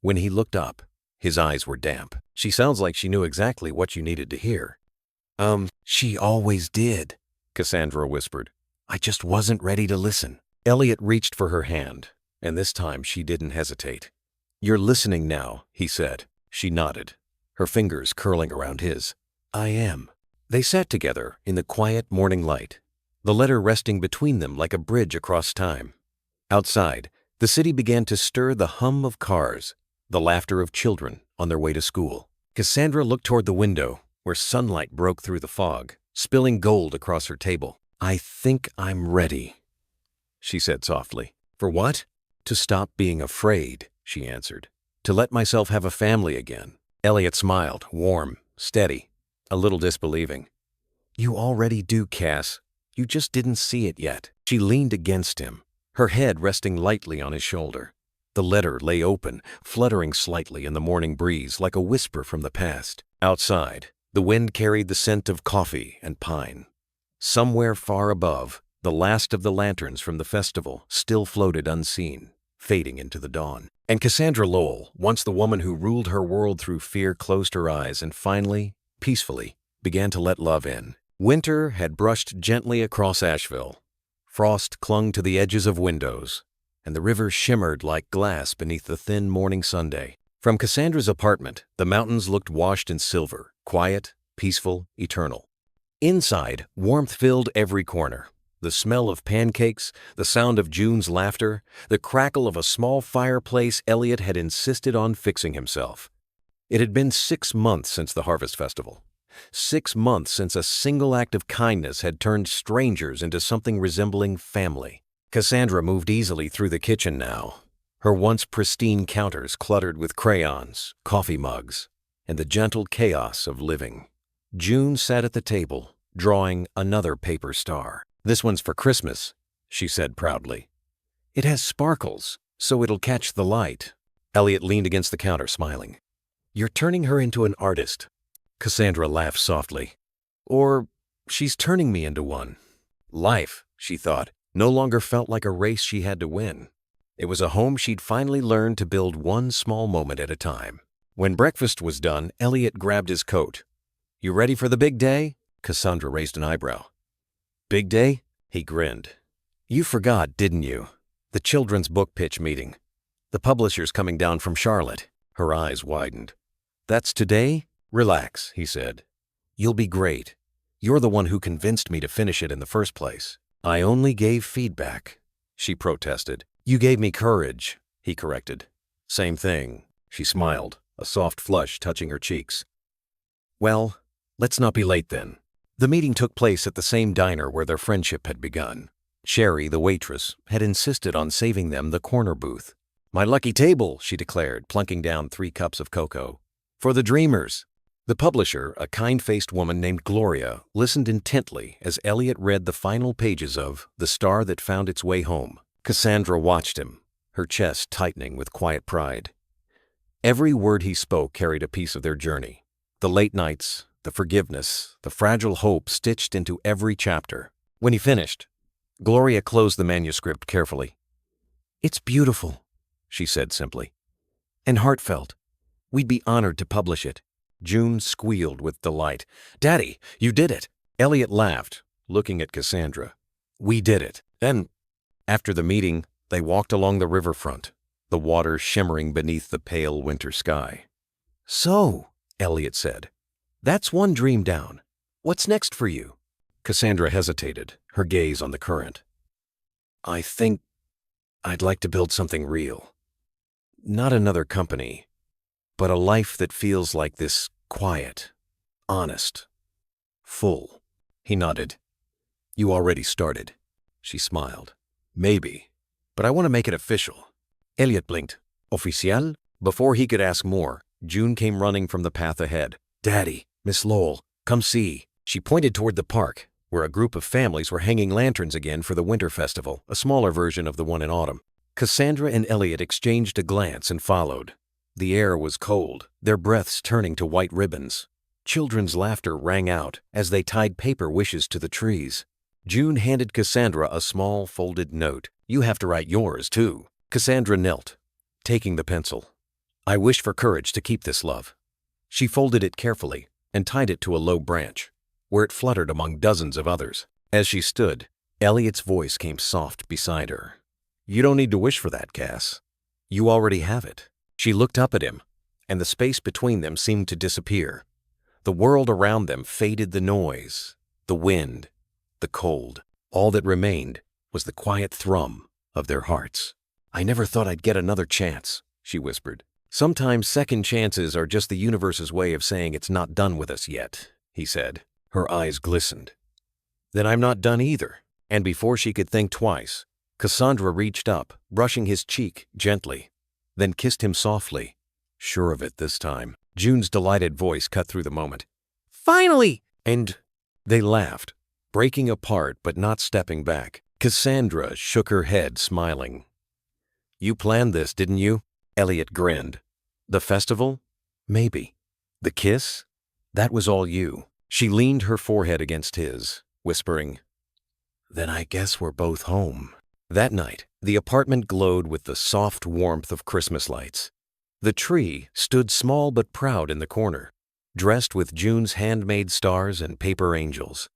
When he looked up, his eyes were damp. "She sounds like she knew exactly what you needed to hear." She always did," Cassandra whispered. "I just wasn't ready to listen." Elliot reached for her hand, and this time she didn't hesitate. "You're listening now," he said. She nodded, her fingers curling around his. "I am." They sat together in the quiet morning light, the letter resting between them like a bridge across time. Outside, the city began to stir the hum of cars, the laughter of children on their way to school. Cassandra looked toward the window, where sunlight broke through the fog, spilling gold across her table. "I think I'm ready," she said softly. "For what?" "To stop being afraid," she answered. "To let myself have a family again." Elliot smiled, warm, steady, a little disbelieving. "You already do, Cass. You just didn't see it yet." She leaned against him, her head resting lightly on his shoulder. The letter lay open, fluttering slightly in the morning breeze like a whisper from the past. Outside, the wind carried the scent of coffee and pine. Somewhere far above, the last of the lanterns from the festival still floated unseen, fading into the dawn. And Cassandra Lowell, once the woman who ruled her world through fear, closed her eyes and finally, peacefully, began to let love in. Winter had brushed gently across Asheville. Frost clung to the edges of windows, and the river shimmered like glass beneath the thin morning sunday. From Cassandra's apartment, the mountains looked washed in silver, quiet, peaceful, eternal. Inside, warmth filled every corner. The smell of pancakes, the sound of June's laughter, the crackle of a small fireplace Elliot had insisted on fixing himself. It had been 6 months since the Harvest Festival. 6 months since a single act of kindness had turned strangers into something resembling family. Cassandra moved easily through the kitchen now, her once pristine counters cluttered with crayons, coffee mugs, and the gentle chaos of living. June sat at the table, drawing another paper star. "This one's for Christmas," she said proudly. "It has sparkles, so it'll catch the light." Elliot leaned against the counter, smiling. "You're turning her into an artist." Cassandra laughed softly. "Or she's turning me into one." Life, she thought, no longer felt like a race she had to win. It was a home she'd finally learned to build one small moment at a time. When breakfast was done, Elliot grabbed his coat. "You ready for the big day?" Cassandra raised an eyebrow. "Big day?" He grinned. "You forgot, didn't you? The children's book pitch meeting. The publisher's coming down from Charlotte." Her eyes widened. "That's today? Relax," he said. "You'll be great. You're the one who convinced me to finish it in the first place." "I only gave feedback," she protested. "You gave me courage," he corrected. "Same thing." She smiled, a soft flush touching her cheeks. "Well, let's not be late then." The meeting took place at the same diner where their friendship had begun. Sherry, the waitress, had insisted on saving them the corner booth. "My lucky table," she declared, plunking down 3 cups of cocoa. "For the dreamers." The publisher, a kind-faced woman named Gloria, listened intently as Elliot read the final pages of The Star That Found Its Way Home. Cassandra watched him, her chest tightening with quiet pride. Every word he spoke carried a piece of their journey. The late nights, the forgiveness, the fragile hope stitched into every chapter. When he finished, Gloria closed the manuscript carefully. "It's beautiful," she said simply, "and heartfelt. We'd be honored to publish it." June squealed with delight. "Daddy, you did it!" Elliot laughed, looking at Cassandra. "We did it." Then, after the meeting, they walked along the riverfront, the water shimmering beneath the pale winter sky. "So," Elliot said, "that's one dream down. What's next for you?" Cassandra hesitated, her gaze on the current. "I think I'd like to build something real. Not another company, but a life that feels like this, quiet, honest, full." He nodded. "You already started." She smiled. "Maybe, but I want to make it official." Elliot blinked. "Oficial?" Before he could ask more, June came running from the path ahead. "Daddy, Miss Lowell, come see." She pointed toward the park, where a group of families were hanging lanterns again for the winter festival, a smaller version of the one in autumn. Cassandra and Elliot exchanged a glance and followed. The air was cold, their breaths turning to white ribbons. Children's laughter rang out as they tied paper wishes to the trees. June handed Cassandra a small folded note. "You have to write yours, too." Cassandra knelt, taking the pencil. "I wish for courage to keep this love." She folded it carefully and tied it to a low branch, where it fluttered among dozens of others. As she stood, Elliot's voice came soft beside her. "You don't need to wish for that, Cass. You already have it." She looked up at him, and the space between them seemed to disappear. The world around them faded, the noise, the wind, the cold. All that remained was the quiet thrum of their hearts. "I never thought I'd get another chance," she whispered. "Sometimes second chances are just the universe's way of saying it's not done with us yet," he said. Her eyes glistened. "Then I'm not done either." And before she could think twice, Cassandra reached up, brushing his cheek gently, then kissed him softly. Sure of it this time. June's delighted voice cut through the moment. "Finally!" And they laughed, breaking apart but not stepping back. Cassandra shook her head, smiling. "You planned this, didn't you?" Elliot grinned. "The festival? Maybe. The kiss? That was all you." She leaned her forehead against his, whispering, "Then I guess we're both home." That night, the apartment glowed with the soft warmth of Christmas lights. The tree stood small but proud in the corner, dressed with June's handmade stars and paper angels.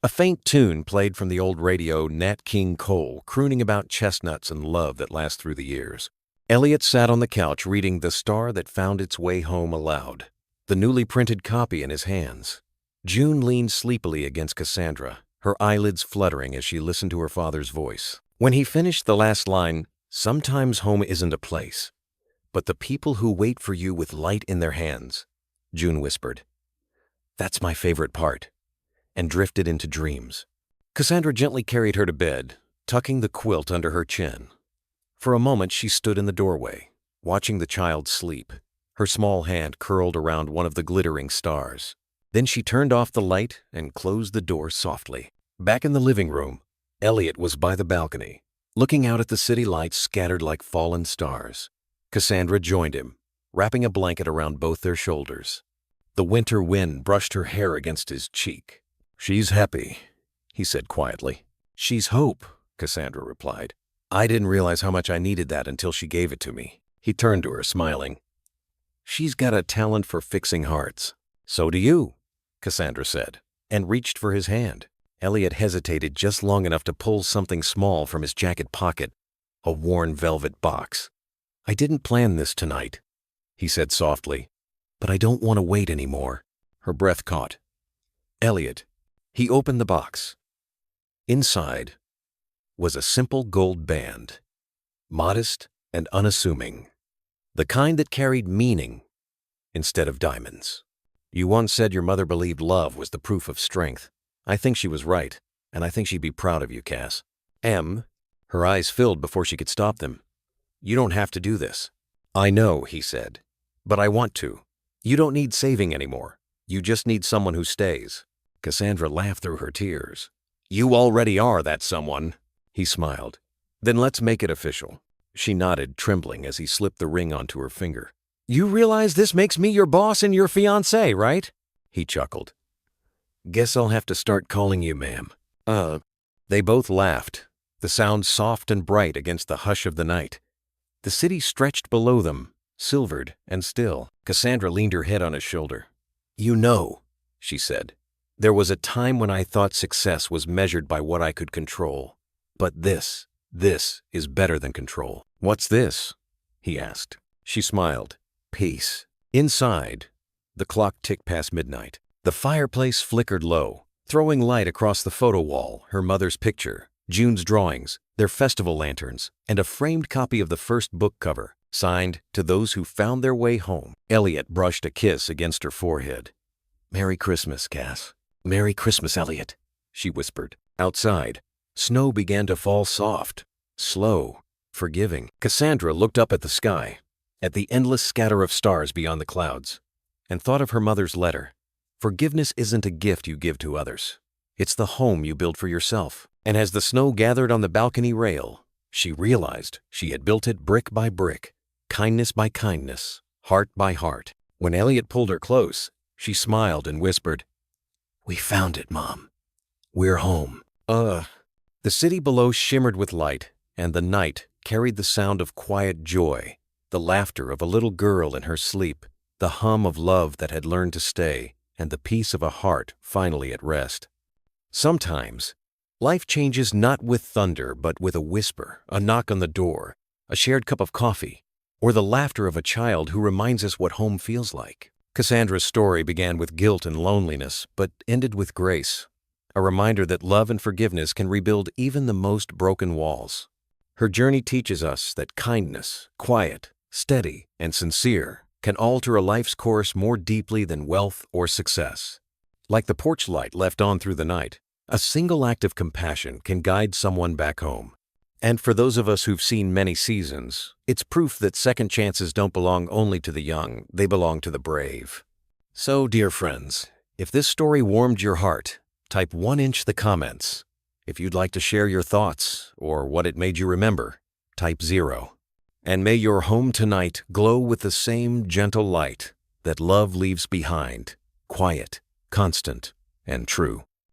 A faint tune played from the old radio, Nat King Cole, crooning about chestnuts and love that lasts through the years. Elliot sat on the couch reading The Star That Found Its Way Home aloud, the newly printed copy in his hands. June leaned sleepily against Cassandra, her eyelids fluttering as she listened to her father's voice. When he finished the last line, "Sometimes home isn't a place, but the people who wait for you with light in their hands, June whispered. That's my favorite part, and drifted into dreams. Cassandra gently carried her to bed, tucking the quilt under her chin. For a moment she stood in the doorway, watching the child sleep, her small hand curled around one of the glittering stars. Then she turned off the light and closed the door softly. Back in the living room, Elliot was by the balcony, looking out at the city lights scattered like fallen stars. Cassandra joined him, wrapping a blanket around both their shoulders. The winter wind brushed her hair against his cheek. "She's happy," he said quietly. "She's hope," Cassandra replied. "I didn't realize how much I needed that until she gave it to me." He turned to her, smiling. "She's got a talent for fixing hearts." "So do you," Cassandra said, and reached for his hand. Elliot hesitated just long enough to pull something small from his jacket pocket, a worn velvet box. "I didn't plan this tonight," he said softly, "but I don't want to wait anymore." Her breath caught. "Elliot." He opened the box. Inside was a simple gold band, modest and unassuming, the kind that carried meaning instead of diamonds. "You once said your mother believed love was the proof of strength. I think she was right, and I think she'd be proud of you, Cass." Her eyes filled before she could stop them. "You don't have to do this." "I know," he said, "but I want to. You don't need saving anymore. You just need someone who stays." Cassandra laughed through her tears. "You already are that someone," he smiled. "Then let's make it official." She nodded, trembling as he slipped the ring onto her finger. "You realize this makes me your boss and your fiancé, right?" He chuckled. "Guess I'll have to start calling you ma'am." They both laughed, the sound soft and bright against the hush of the night. The city stretched below them, silvered and still. Cassandra leaned her head on his shoulder. "You know," she said, "there was a time when I thought success was measured by what I could control. But this is better than control." "What's this?" he asked. She smiled. "Peace." Inside, the clock ticked past midnight. The fireplace flickered low, throwing light across the photo wall, her mother's picture, June's drawings, their festival lanterns, and a framed copy of the first book cover, signed "To Those Who Found Their Way Home." Elliot brushed a kiss against her forehead. "Merry Christmas, Cass." "Merry Christmas, Elliot," she whispered. Outside, snow began to fall soft, slow, forgiving. Cassandra looked up at the sky, at the endless scatter of stars beyond the clouds, and thought of her mother's letter. Forgiveness isn't a gift you give to others. It's the home you build for yourself. And as the snow gathered on the balcony rail, she realized she had built it brick by brick, kindness by kindness, heart by heart. When Elliot pulled her close, she smiled and whispered, "We found it, Mom. We're home." The city below shimmered with light, and the night carried the sound of quiet joy, the laughter of a little girl in her sleep, the hum of love that had learned to stay, and the peace of a heart finally at rest. Sometimes, life changes not with thunder but with a whisper, a knock on the door, a shared cup of coffee, or the laughter of a child who reminds us what home feels like. Cassandra's story began with guilt and loneliness, but ended with grace, a reminder that love and forgiveness can rebuild even the most broken walls. Her journey teaches us that kindness, quiet, steady, and sincere, can alter a life's course more deeply than wealth or success. Like the porch light left on through the night, a single act of compassion can guide someone back home. And for those of us who've seen many seasons, it's proof that second chances don't belong only to the young, they belong to the brave. So, dear friends, if this story warmed your heart, type 1" the comments. If you'd like to share your thoughts or what it made you remember, type 0. And may your home tonight glow with the same gentle light that love leaves behind, quiet, constant, and true.